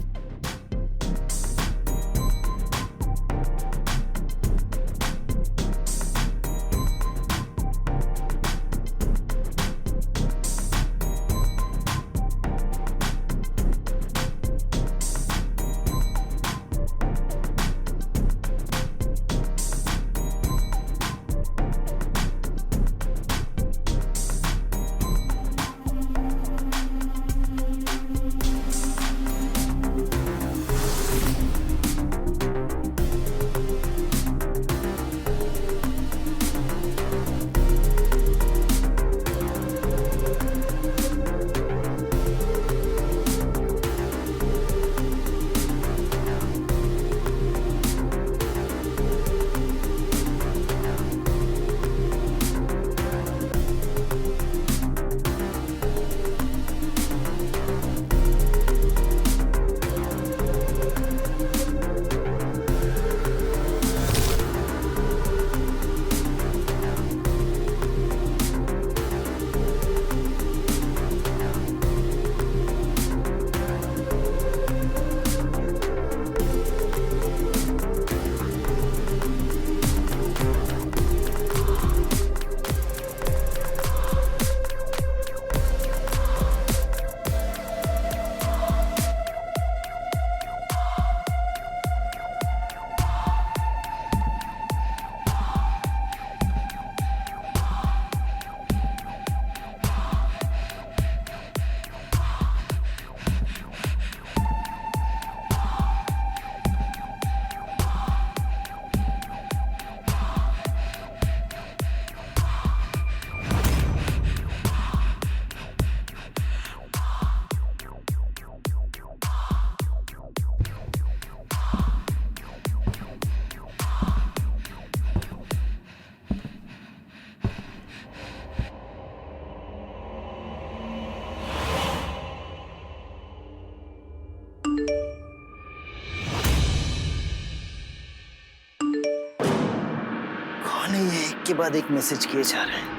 के बाद एक मैसेज किए जा रहे हैं।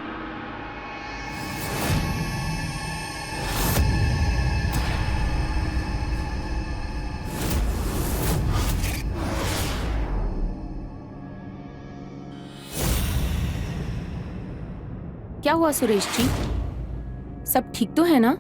क्या हुआ सुरेश जी? सब ठीक तो है ना?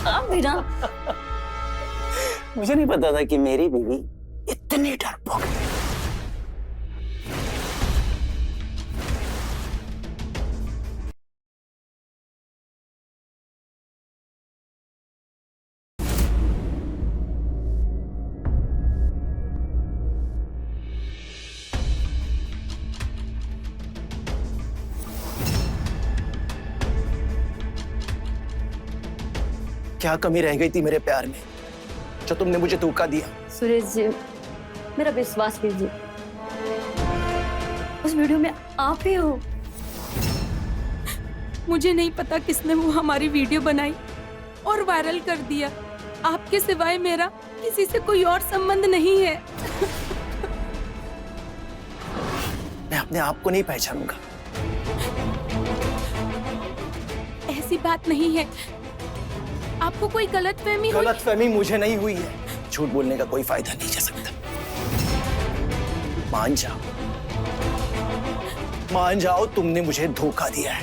आप भी ना। मुझे नहीं पता था कि मेरी बीवी इतनी डरपोक है। क्या कमी रह गई थी मेरे प्यार में जो तुमने मुझे धोखा दिया? सुरेश जी, मेरा विश्वास कीजिए, उस वीडियो में आप ही हो। मुझे नहीं पता किसने वो हमारी वीडियो बनाई और वायरल कर दिया। आपके सिवाय मेरा किसी से कोई और संबंध नहीं है। मैं अपने आप को नहीं पहचानूंगा। ऐसी बात नहीं है। आपको कोई गलतफहमी हुई? गलतफहमी मुझे नहीं हुई है। झूठ बोलने का कोई फायदा नहीं जा सकता। मान जाओ तुमने मुझे धोखा दिया है।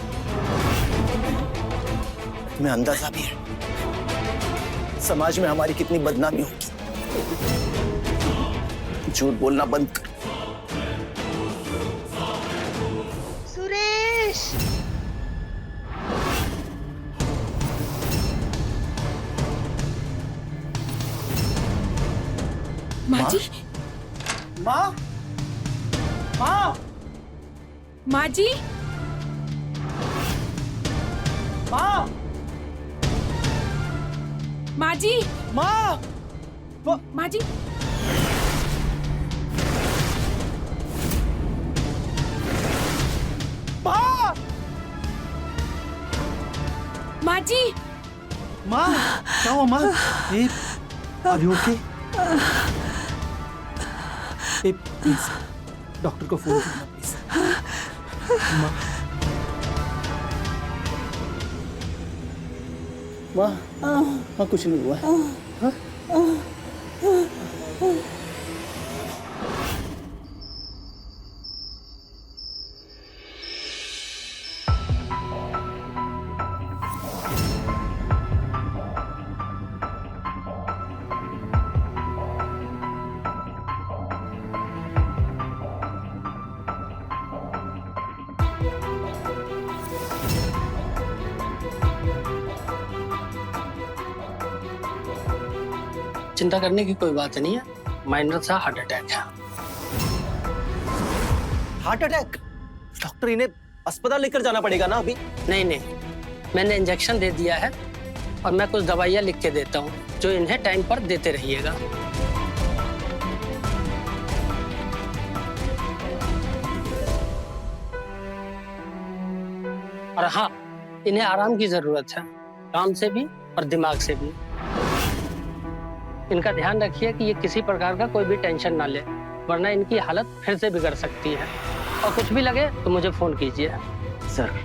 तुम्हें अंदाजा भी है समाज में हमारी कितनी बदनामी होगी। झूठ बोलना बंद कर। सुरेश, माँ जी, माँ, माँ, माँ जी, माँ, माँ जी, माँ, माँ जी, माँ, माँ जी, माँ, क्या हुआ माँ? Are you okay? Please doctor को फोन करना प्लीज। माँ, माँ कुछ नहीं हुआ है। चिंता करने की कोई बात नहीं है, माइनर सा हार्ट अटैक है। Heart attack? डॉक्टर इन्हें अस्पताल लेकर जाना पड़ेगा ना अभी? नहीं नहीं, मैंने इंजेक्शन दे दिया है और मैं कुछ दवाइयाँ लिख के देता हूँ जो इन्हें टाइम पर देते रहिएगा। और हाँ, इन्हें आराम की जरूरत है, काम से भी और दिमाग से भी। इनका ध्यान रखिए कि ये किसी प्रकार का कोई भी टेंशन ना ले, वरना इनकी हालत फिर से बिगड़ सकती है। और कुछ भी लगे तो मुझे फोन कीजिए। सर,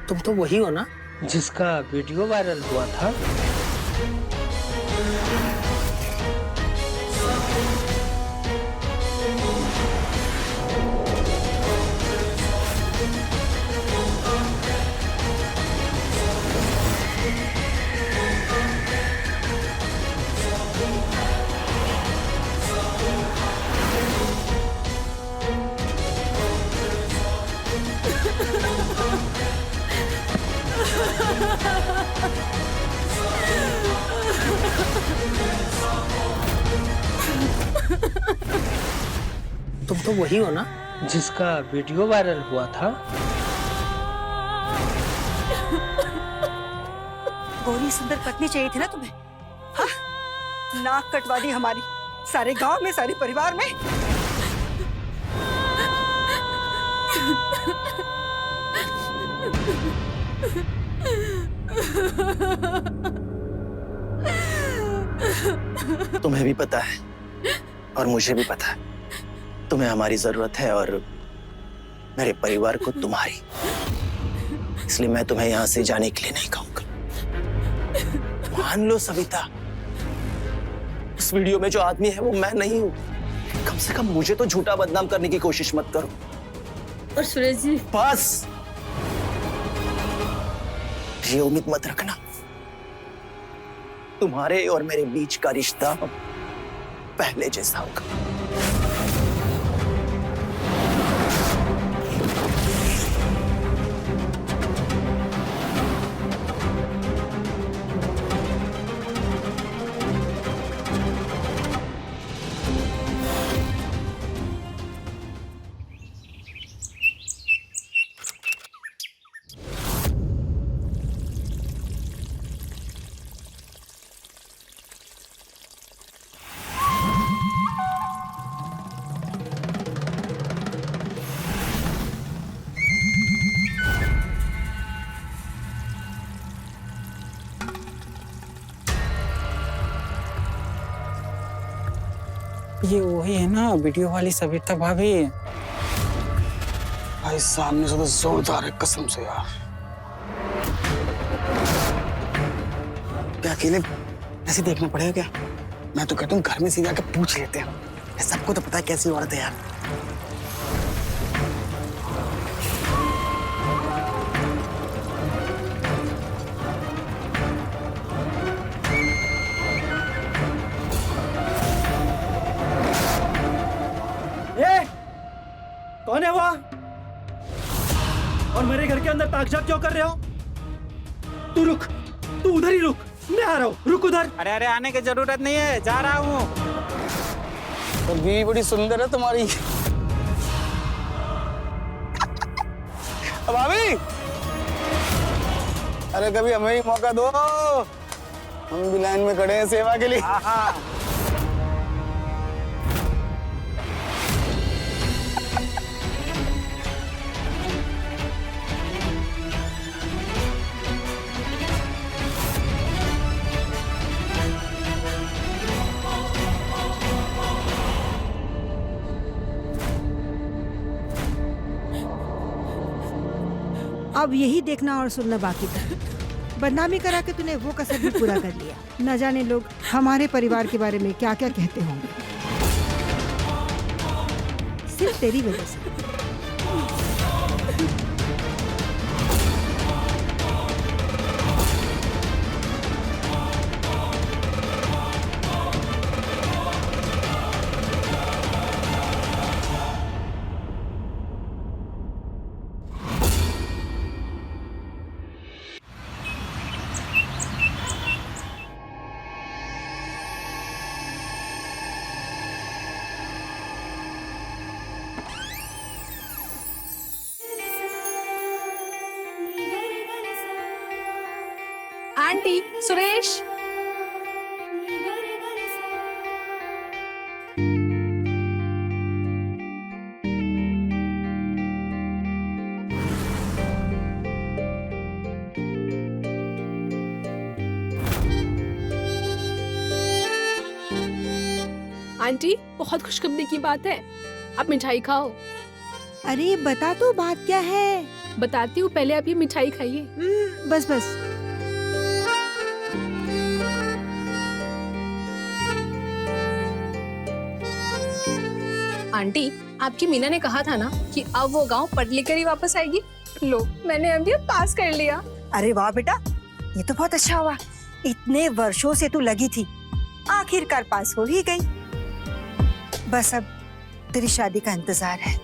तुम तो वही हो ना जिसका वीडियो वायरल हुआ था? तुम तो वही हो ना जिसका वीडियो वायरल हुआ था? गोरी सुंदर पत्नी चाहिए थी ना तुम्हें? हाँ? नाक कटवा दी हमारी, सारे गांव में, सारे परिवार में। तुम्हें भी पता है और मुझे भी पता है तुम्हें हमारी जरूरत है और मेरे परिवार को तुम्हारी, इसलिए मैं तुम्हें यहाँ से जाने के लिए नहीं कहूंगा। मान लो सविता, उस वीडियो में जो आदमी है वो मैं नहीं हूँ। कम से कम मुझे तो झूठा बदनाम करने की कोशिश मत करो। और सुरेश जी, बस ये उम्मीद मत रखना तुम्हारे और मेरे बीच का रिश्ता पहले जैसा होगा। ये वही है ना वीडियो वाली सविता भाभी? भाई सामने से तो जोरदार है कसम से यार। क्या अकेले ऐसे देखना पड़ेगा क्या? मैं तो कहता हूँ घर में सीधे आके पूछ लेते हैं। सबको तो पता है कैसी औरत है यार। कौन है वहाँ? और मेरे घर के अंदर ताकझाक क्यों कर रहे हो? तू रुक, तू उधर ही रुक, मैं आ रहा हूँ, रुक उधर। अरे अरे आने की जरूरत नहीं है, जा रहा हूँ। तो बीवी बड़ी सुंदर है तुम्हारी। भाभी, अरे कभी हमें ही मौका दो, हम भी लाइन में खड़े हैं सेवा के लिए। हाँ। अब यही देखना और सुनना बाकी था। बदनामी करा के तूने वो कसर भी पूरा कर लिया। न जाने लोग हमारे परिवार के बारे में क्या क्या कहते होंगे, सिर्फ तेरी वजह से। आंटी, सुरेश। आंटी, बहुत खुशखबरी की बात है, आप मिठाई खाओ। अरे बता तो बात क्या है? बताती हूँ, पहले आप ये मिठाई खाइए। बस बस। आंटी, आपकी मीना ने कहा था ना कि अब वो गांव पढ़ लिख कर ही वापस आएगी। लो, मैंने एमबीए पास कर लिया। अरे वाह बेटा, ये तो बहुत अच्छा हुआ। इतने वर्षों से तू लगी थी, आखिरकार पास हो ही गई। बस अब तेरी शादी का इंतजार है।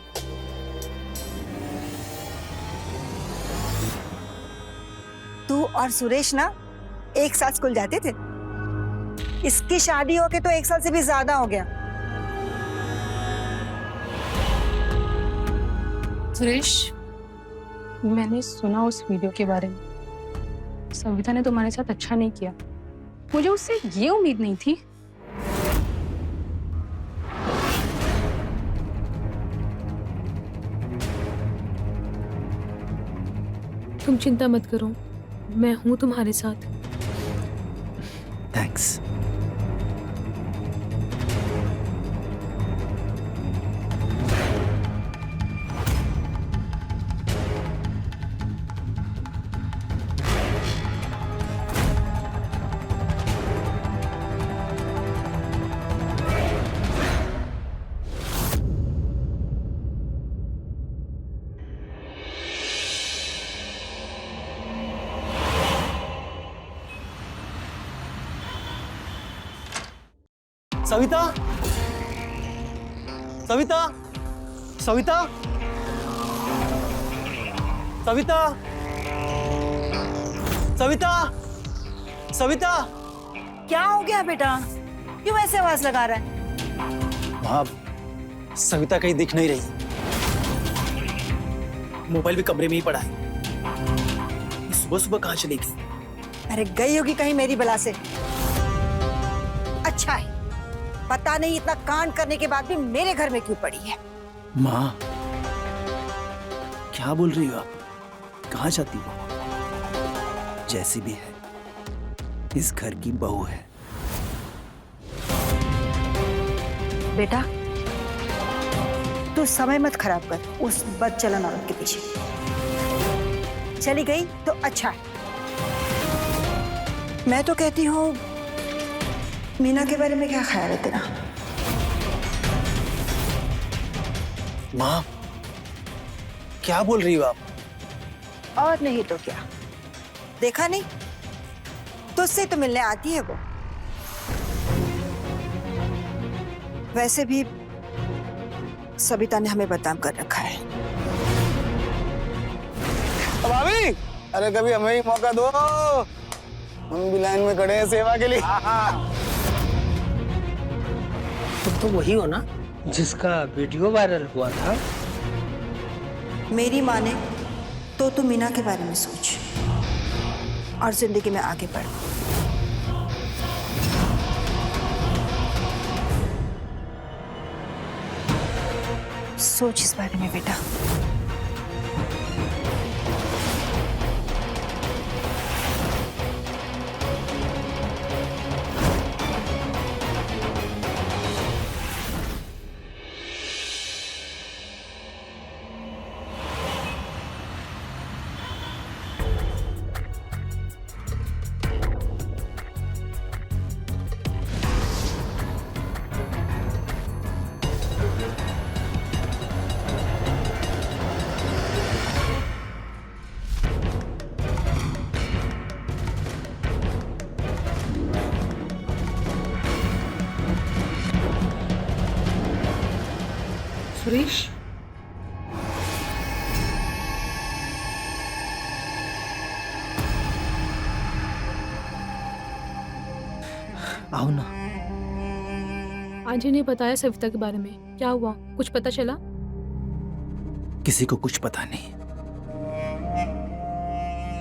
तू और सुरेश ना एक साथ स्कूल जाते थे। इसकी शादी होके तो 1 साल से भी ज्यादा हो गया। सुरेश, मैंने सुना उस वीडियो के बारे में। सविता ने तुम्हारे साथ अच्छा नहीं किया। मुझे उससे ये उम्मीद नहीं थी। तुम चिंता मत करो, मैं हूं तुम्हारे साथ। थैंक्स। सविता, सविता, सविता, सविता, सविता, सविता। क्या हो गया बेटा, क्यों ऐसे आवाज लगा रहा है? वहाँ सविता कहीं दिख नहीं रही। मोबाइल भी कमरे में ही पड़ा है। सुबह सुबह कहाँ चली गई? अरे गई होगी कहीं मेरी बला से। अच्छा है, पता नहीं इतना कांड करने के बाद भी मेरे घर में क्यों पड़ी है। माँ, क्या बोल रही हो आप? कहाँ जाती हो? जैसी भी है, इस घर की बहू है। बेटा, तू समय मत खराब कर उस बदचलन औरत के पीछे। चली गई तो अच्छा है। मैं तो कहती हूँ, मीना के बारे में क्या ख्याल है तेरा? माँ, क्या बोल रही हो आप? और नहीं तो क्या, देखा नहीं? तुझसे तो मिलने आती है वो। वैसे भी सविता ने हमें बदनाम कर रखा है। भाभी, अरे कभी हमें ही मौका दो, हम भी लाइन में खड़े हैं सेवा के लिए। तुम तो वही हो ना जिसका वीडियो वायरल हुआ था? मेरी माने तो तू मीना के बारे में सोच और जिंदगी में आगे बढ़। सोच इस बारे में बेटा। सुरेश, आओ ना। आज ही नहीं बताया सविता के बारे में। क्या हुआ, कुछ पता चला? किसी को कुछ पता नहीं।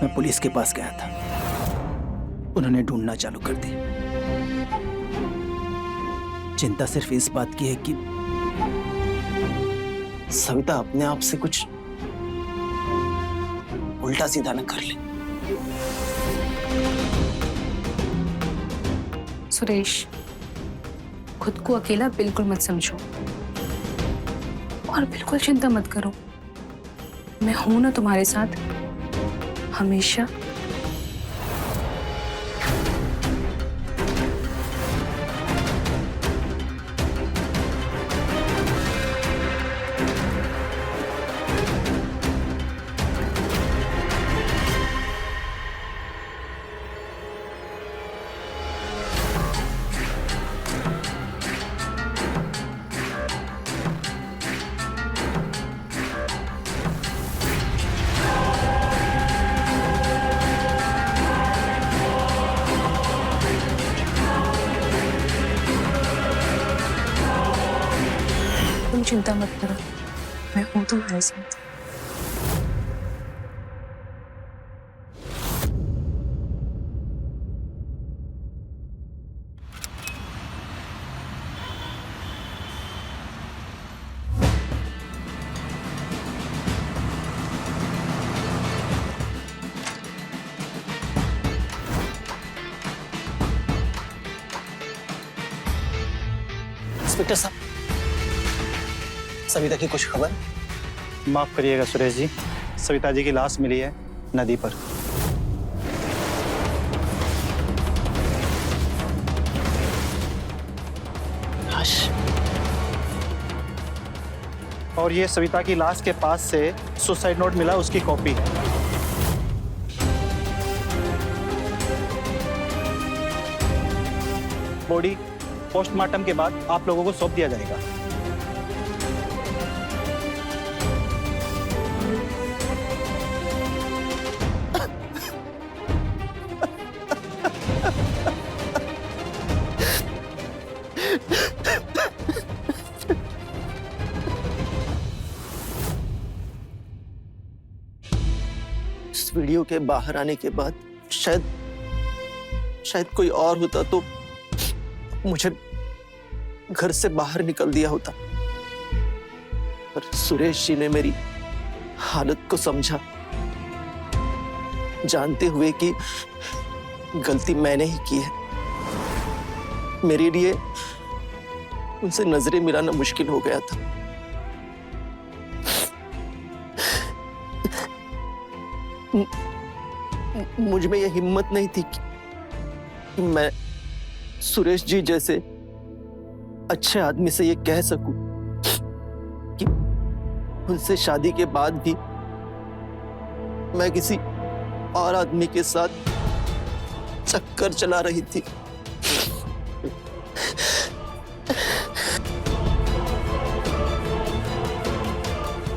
मैं पुलिस के पास गया था, उन्होंने ढूंढना चालू कर दी। चिंता सिर्फ इस बात की है कि सविता अपने आप से कुछ उल्टा सीधा न कर ले। सुरेश, खुद को अकेला बिल्कुल मत समझो और बिल्कुल चिंता मत करो। मैं हूं ना तुम्हारे साथ हमेशा। तुम चिंता मत करो, मैं हूं तुम्हारे साथ। इंस्पेक्टर साहब, सविता की कुछ खबर? माफ करिएगा सुरेश जी, सविता जी की लाश मिली है नदी पर। लाश? और ये सविता की लाश के पास से सुसाइड नोट मिला, उसकी कॉपी है। बॉडी पोस्टमार्टम के बाद आप लोगों को सौंप दिया जाएगा। इस वीडियो के बाहर आने के बाद शायद कोई और होता तो मुझे घर से बाहर निकल दिया होता, पर सुरेश जी ने मेरी हालत को समझा, जानते हुए कि गलती मैंने ही की है। मेरे लिए उनसे नजरें मिलाना मुश्किल हो गया था। मुझ में यह हिम्मत नहीं थी कि मैं सुरेश जी जैसे अच्छे आदमी से ये कह सकूं कि उनसे शादी के बाद भी मैं किसी और आदमी के साथ चक्कर चला रही थी।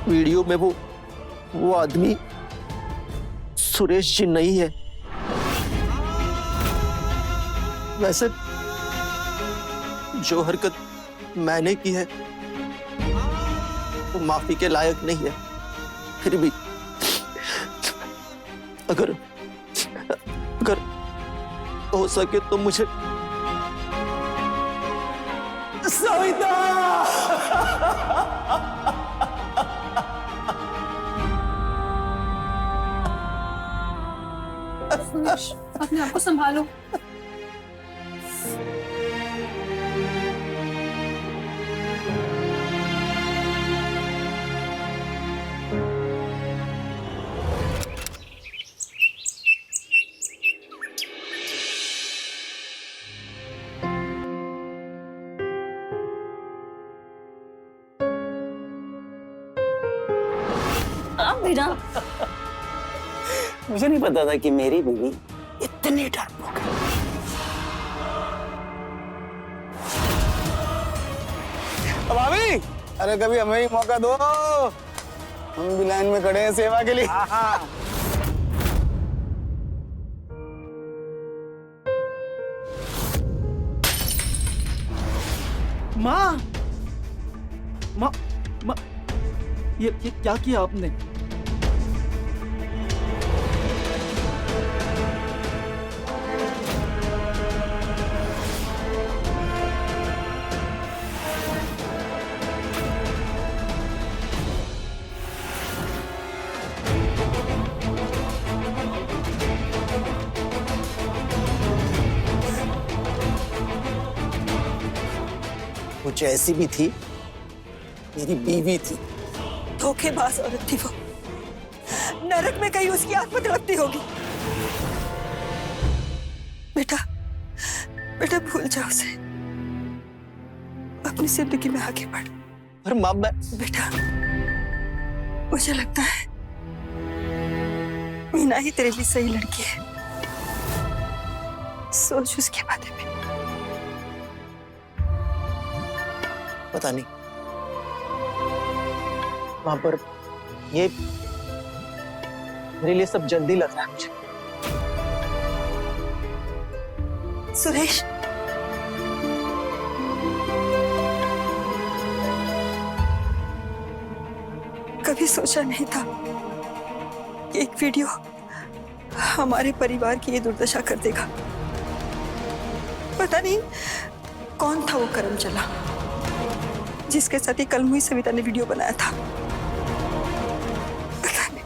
वीडियो में वो आदमी सुरेश जी नहीं है। वैसे जो हरकत मैंने की है वो माफी के लायक नहीं है, फिर भी अगर हो सके तो मुझे सविता अपने आप को संभालो। मीरा, मुझे नहीं पता था कि मेरी बीवी इतनी डरपोक है। भाभी, अरे कभी हमें ही मौका दो, हम भी लाइन में खड़े हैं सेवा के लिए। माँ, माँ, माँ, ये क्या किया आपने? वो जैसी भी थी मेरी बीवी थी। धोखेबाज औरत थी वो, नरक में कहीं उसकी आत्मा तड़पती होगी। बेटा बेटा भूल जाओ उसे, अपनी जिंदगी में आगे बढ़। पर माँ, बेटा मुझे लगता है मीना ही तेरे लिए सही लड़की है, सोच उसके बारे में। पता नहीं वहां पर ये मेरे लिए सब जल्दी लग रहा है मुझे। सुरेश, कभी सोचा नहीं था कि एक वीडियो हमारे परिवार की ये दुर्दशा कर देगा। पता नहीं कौन था वो करम चला जिसके साथ ही कल हुई सविता ने वीडियो बनाया था। पता नहीं।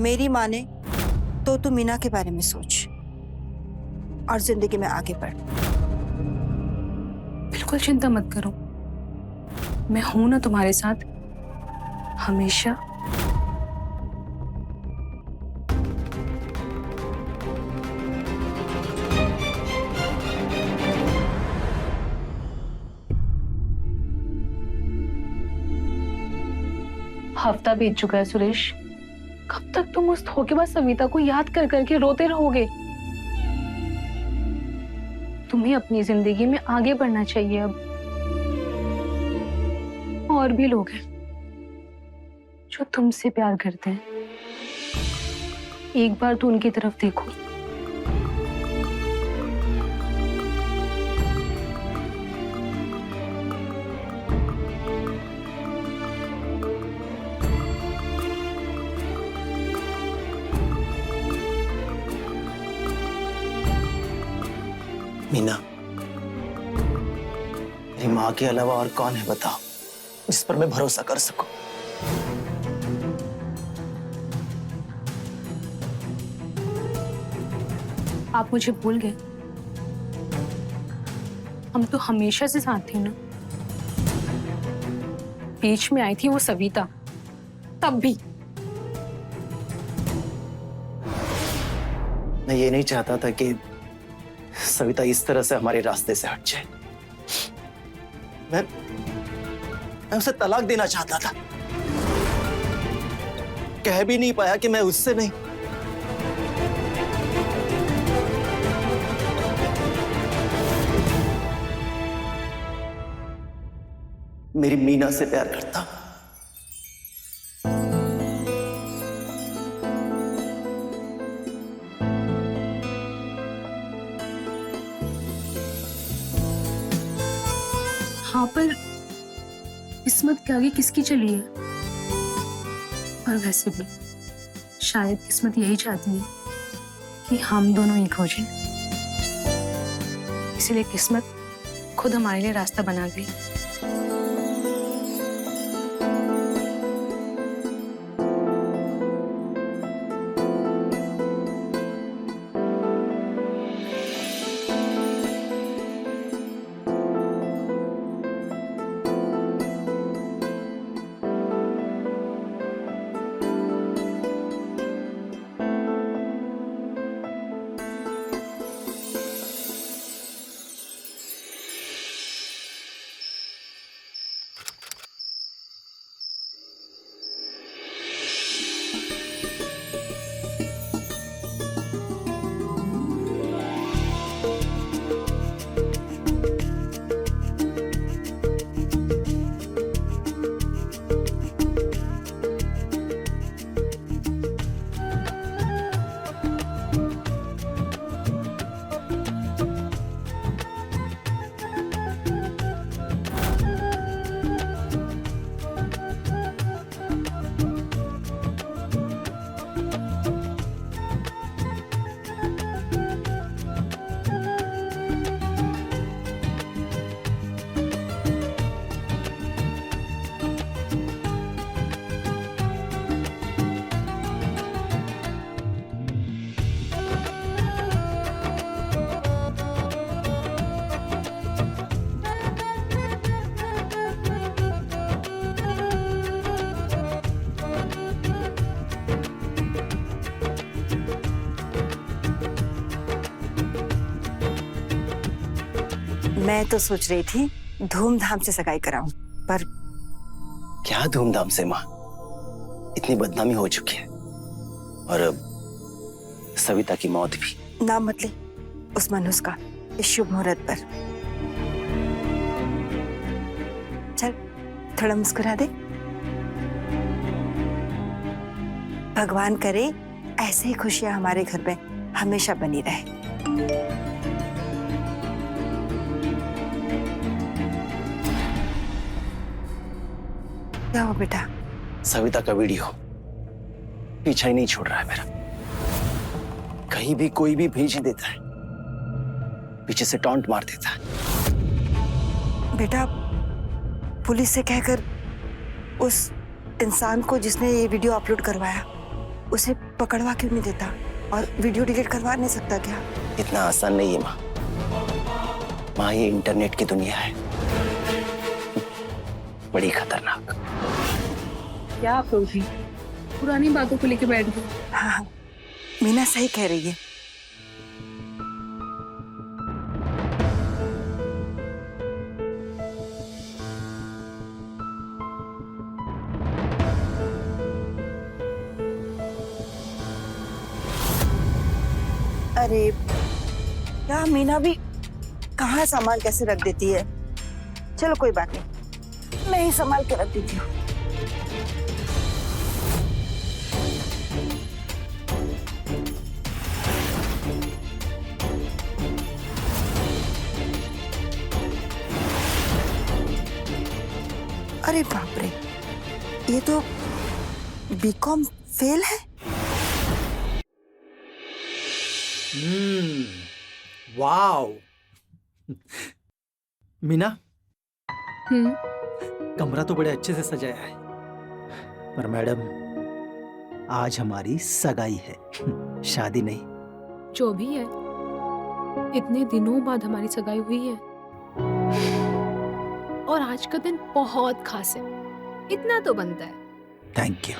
मेरी माने तो तू मीना के बारे में सोच और जिंदगी में आगे बढ़। बिल्कुल चिंता मत करो, मैं हूं ना तुम्हारे साथ हमेशा। हफ्ता बीत चुका है सुरेश, कब तक तुम उस धोखेबाज सविता को याद कर करके रोते रहोगे? तुम्हें अपनी जिंदगी में आगे बढ़ना चाहिए। अब और भी लोग हैं जो तुमसे प्यार करते हैं, एक बार तो उनकी तरफ देखो। मीना, मेरी माँ के अलावा और कौन है बताओ जिस पर मैं भरोसा कर सकूं? आप मुझे भूल गए? हम तो हमेशा से साथ थे ना। बीच में आई थी वो सविता, तब भी। मैं ये नहीं चाहता था कि सविता इस तरह से हमारे रास्ते से हट जाए। मैं उसे तलाक देना चाहता था, कह भी नहीं पाया कि मैं उससे नहीं। मेरी मीना से प्यार करता हूं। हाँ, पर किस्मत के आगे किसकी चली है? और वैसे भी शायद किस्मत यही चाहती है कि हम दोनों एक हो जाएं। इसलिए किस्मत खुद हमारे लिए रास्ता बना गई। मैं तो सोच रही थी धूमधाम से सगाई कराऊं, पर क्या धूमधाम से माँ? इतनी बदनामी हो चुकी है, और अब सविता की मौत भी। नाम मत ले उस मनुष्य का इस शुभ मुहूर्त पर। चल थोड़ा मुस्कुरा दे। भगवान करे ऐसे ही खुशियां हमारे घर में हमेशा बनी रहे। क्या हो बेटा? सविता का वीडियो पीछा ही नहीं छोड़ रहा है मेरा। कहीं भी कोई भी भेज ही देता है, पीछे से टॉन्ट मार देता है। बेटा पुलिस से कहकर उस इंसान को जिसने ये वीडियो अपलोड करवाया उसे पकड़वा क्यों नहीं देता और वीडियो डिलीट करवा नहीं सकता क्या? इतना आसान नहीं है माँ। माँ, ये इंटरनेट की दुनिया है, बड़ी खतरनाक। क्या आप लोग भी पुरानी बातों को लेके बैठ गए? हाँ, मीना सही कह रही है। अरे क्या मीना भी कहाँ सामान कैसे रख देती है। चलो कोई बात नहीं, मैं ही संभाल के रख देती हूँ। अरे बाप रे, ये तो बीकॉम फेल है। वाओ। मीना, कमरा तो बड़े अच्छे से सजाया है, पर मैडम आज हमारी सगाई है, शादी नहीं। जो भी है, इतने दिनों बाद हमारी सगाई हुई है और आज का दिन बहुत खास है, इतना तो बनता है। Thank you.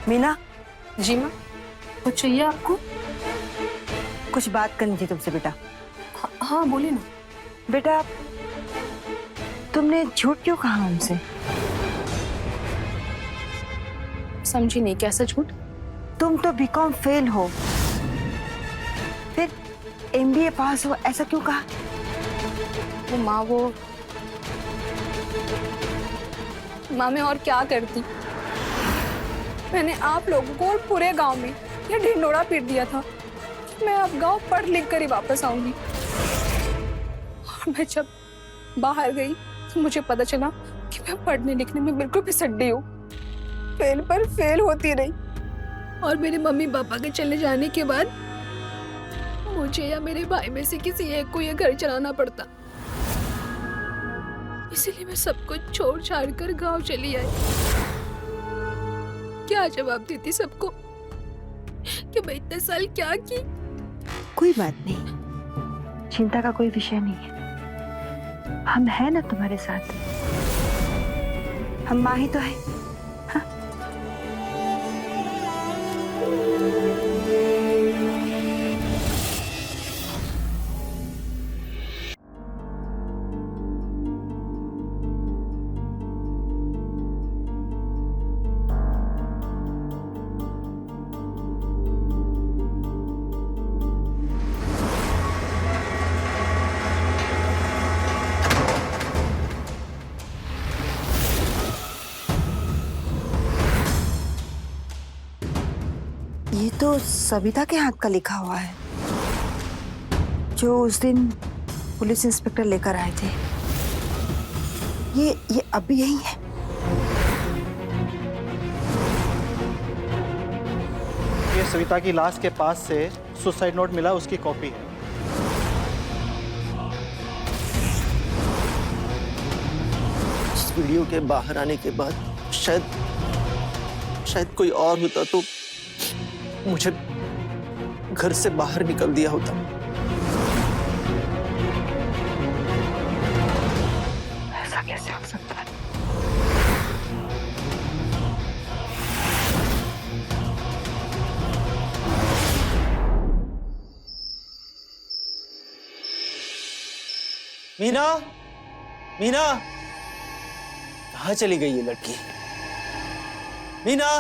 मीना। जी माँ, कुछ चाहिए आपको? कुछ बात करनी थी तुमसे बेटा। हाँ बोलिए ना। बेटा, तुमने झूठ क्यों कहा हमसे? समझी नहीं, कैसा झूठ? तुम तो बीकॉम फेल हो, फिर एमबीए पास हो, ऐसा क्यों कहा? वो माँ मैं और क्या करती? मैंने आप लोगों को और पूरे गांव में ये ढिंडोरा पीट दिया था कि मैं अब गांव पढ़ लिख कर ही वापस आऊंगी। और मैं जब बाहर गई तो मुझे पता चला कि मैं पढ़ने लिखने में बिल्कुल फिसड्डी हूँ। फेल पर फेल होती रही और मेरे मम्मी पापा के चले जाने के बाद मुझे या मेरे भाई में से किसी एक को ये घर चलाना पड़ता। इसलिए मैं सब कुछ छोड़ छाड़ कर गांव चली आई। क्या जवाब देती सबको कि मैं इतने साल क्या की? कोई बात नहीं, चिंता का कोई विषय नहीं है। हम हैं ना तुम्हारे साथ, हम माँ ही तो है। हाँ? ये तो सविता के हाथ का लिखा हुआ है। जो उस दिन पुलिस इंस्पेक्टर लेकर आए थे, ये अब भी यही है? ये सविता की लाश के पास से सुसाइड नोट मिला, उसकी कॉपी है। इस वीडियो के बाहर आने के बाद शायद कोई और होता तो मुझे घर से बाहर निकल दिया होता। ऐसा कैसे हो सकता है? मीना, मीना, कहाँ चली गई ये लड़की? मीना,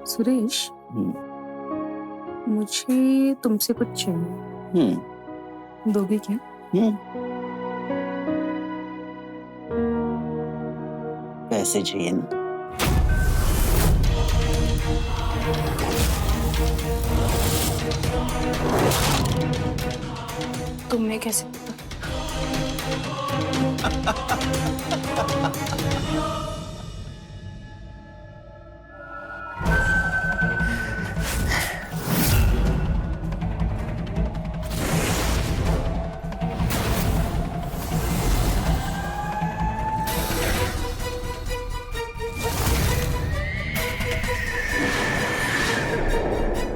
सुरेश, मुझे तुमसे कुछ चाहिए। दोगे क्या? पैसे चाहिए ना? तुम्हें कैसे पता?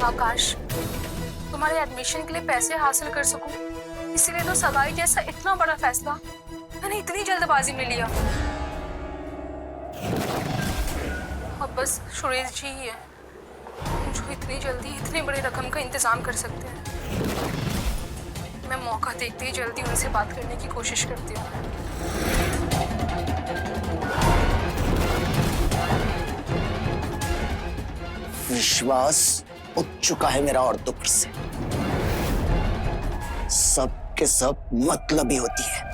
आकाश, तुम्हारे एडमिशन के लिए पैसे हासिल कर सकूं, इसीलिए तो सगाई जैसा इतना बड़ा फैसला मैंने इतनी जल्दबाजी में लिया। अब बस सुरेश जी ही है जो इतनी जल्दी इतनी बड़ी रकम का इंतजाम कर सकते हैं। मैं मौका देखते ही जल्दी उनसे बात करने की कोशिश करती हूँ। विश्वास उठ चुका है मेरा औरतों पर से। सब के सब मतलबी होती है।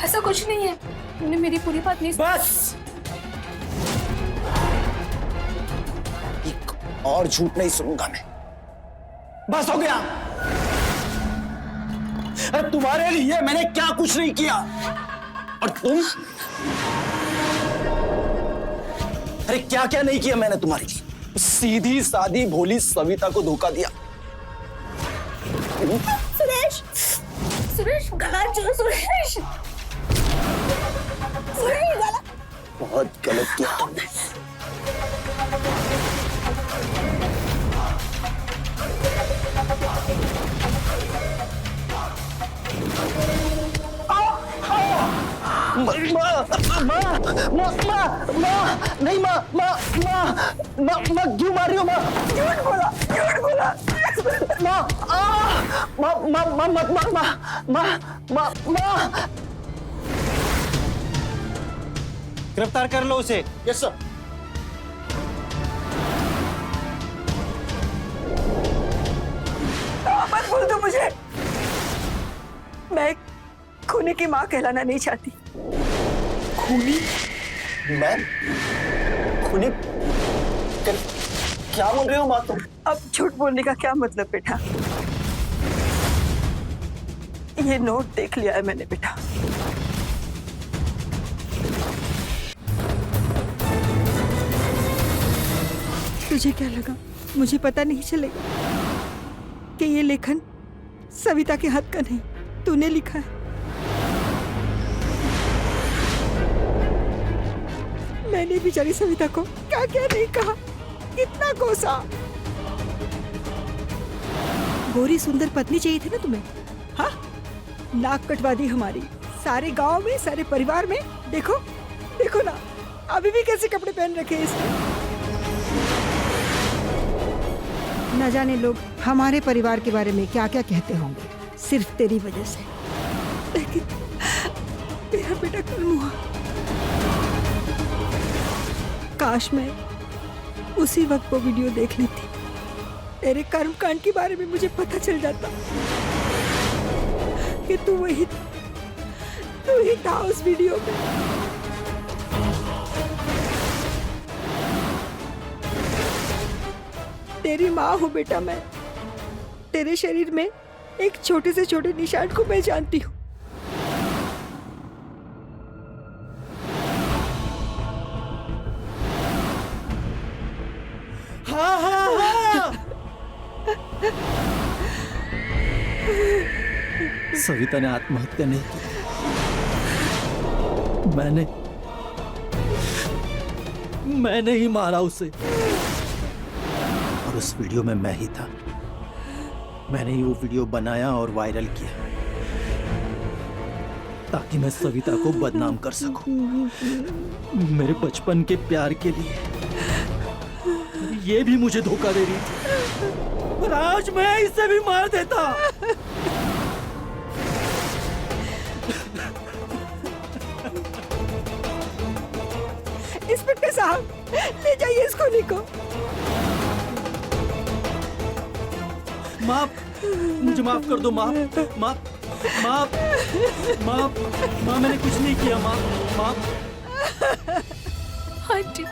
ऐसा कुछ नहीं है, तुमने मेरी पूरी बात नहीं सुनी। बस, एक और झूठ नहीं सुनूंगा मैं। बस हो गया। अरे तुम्हारे लिए मैंने क्या कुछ नहीं किया, और तुम? अरे क्या क्या नहीं किया मैंने तुम्हारे लिए। सीधी सादी भोली सविता को धोखा दिया। सुरेश, सुरेश गला छोड़ो। सुरेश, सुरेश गला। बहुत गलत किया तुमने। नहीं माँ क्यों मार रही हो? माँ झूठ बोला, झूठ बोला। माँ गिरफ्तार कर लो उसे। Yes sir. मत बोल दो मुझे, मैं खूनी की माँ कहलाना नहीं चाहती। खूनी? मैं खूनी? क्या बोल रहे हो माँ तुम? अब झूठ बोलने का क्या मतलब बेटा? ये नोट देख लिया है मैंने बेटा। तुझे क्या लगा मुझे पता नहीं चलेगा कि ये लेखन सविता के हाथ का नहीं, तूने लिखा है। मैंने बेचारी सविता को क्या क्या नहीं कहा, कितना कोसा। गोरी सुंदर पत्नी चाहिए थी ना तुम्हें? हाँ, नाक कटवा दी हमारी, सारे गांव में, सारे परिवार में। देखो देखो ना, अभी भी कैसे कपड़े पहन रखे हैं इसने? न जाने लोग हमारे परिवार के बारे में क्या क्या कहते होंगे सिर्फ तेरी वजह से। लेकिन मेरा बेटा कर्म हुआ। काश मैं उसी वक्त वो वीडियो देख लेती। तेरे कर्म कांड के बारे में मुझे पता चल जाता कि तू ही था उस वीडियो में। तेरी माँ हूँ बेटा मैं। तेरे शरीर में एक छोटे से छोटे निशान को मैं जानती हूँ। हाँ हाँ हाँ। सविता ने आत्महत्या नहीं की। मैंने ही मारा उसे। और उस वीडियो में मैं ही था। मैंने ही वो वीडियो बनाया और वायरल किया ताकि मैं सविता को बदनाम कर सकूं। मेरे बचपन के प्यार के लिए ये भी मुझे धोखा दे रही थी। पर आज मैं इसे भी मार देता। इंस्पेक्टर साहब, ले जाइए इस खूनी को। माफ, मुझे माफ कर दो। माफ माफ माफ माफ माँ, मैंने कुछ नहीं किया। माफ। आंटी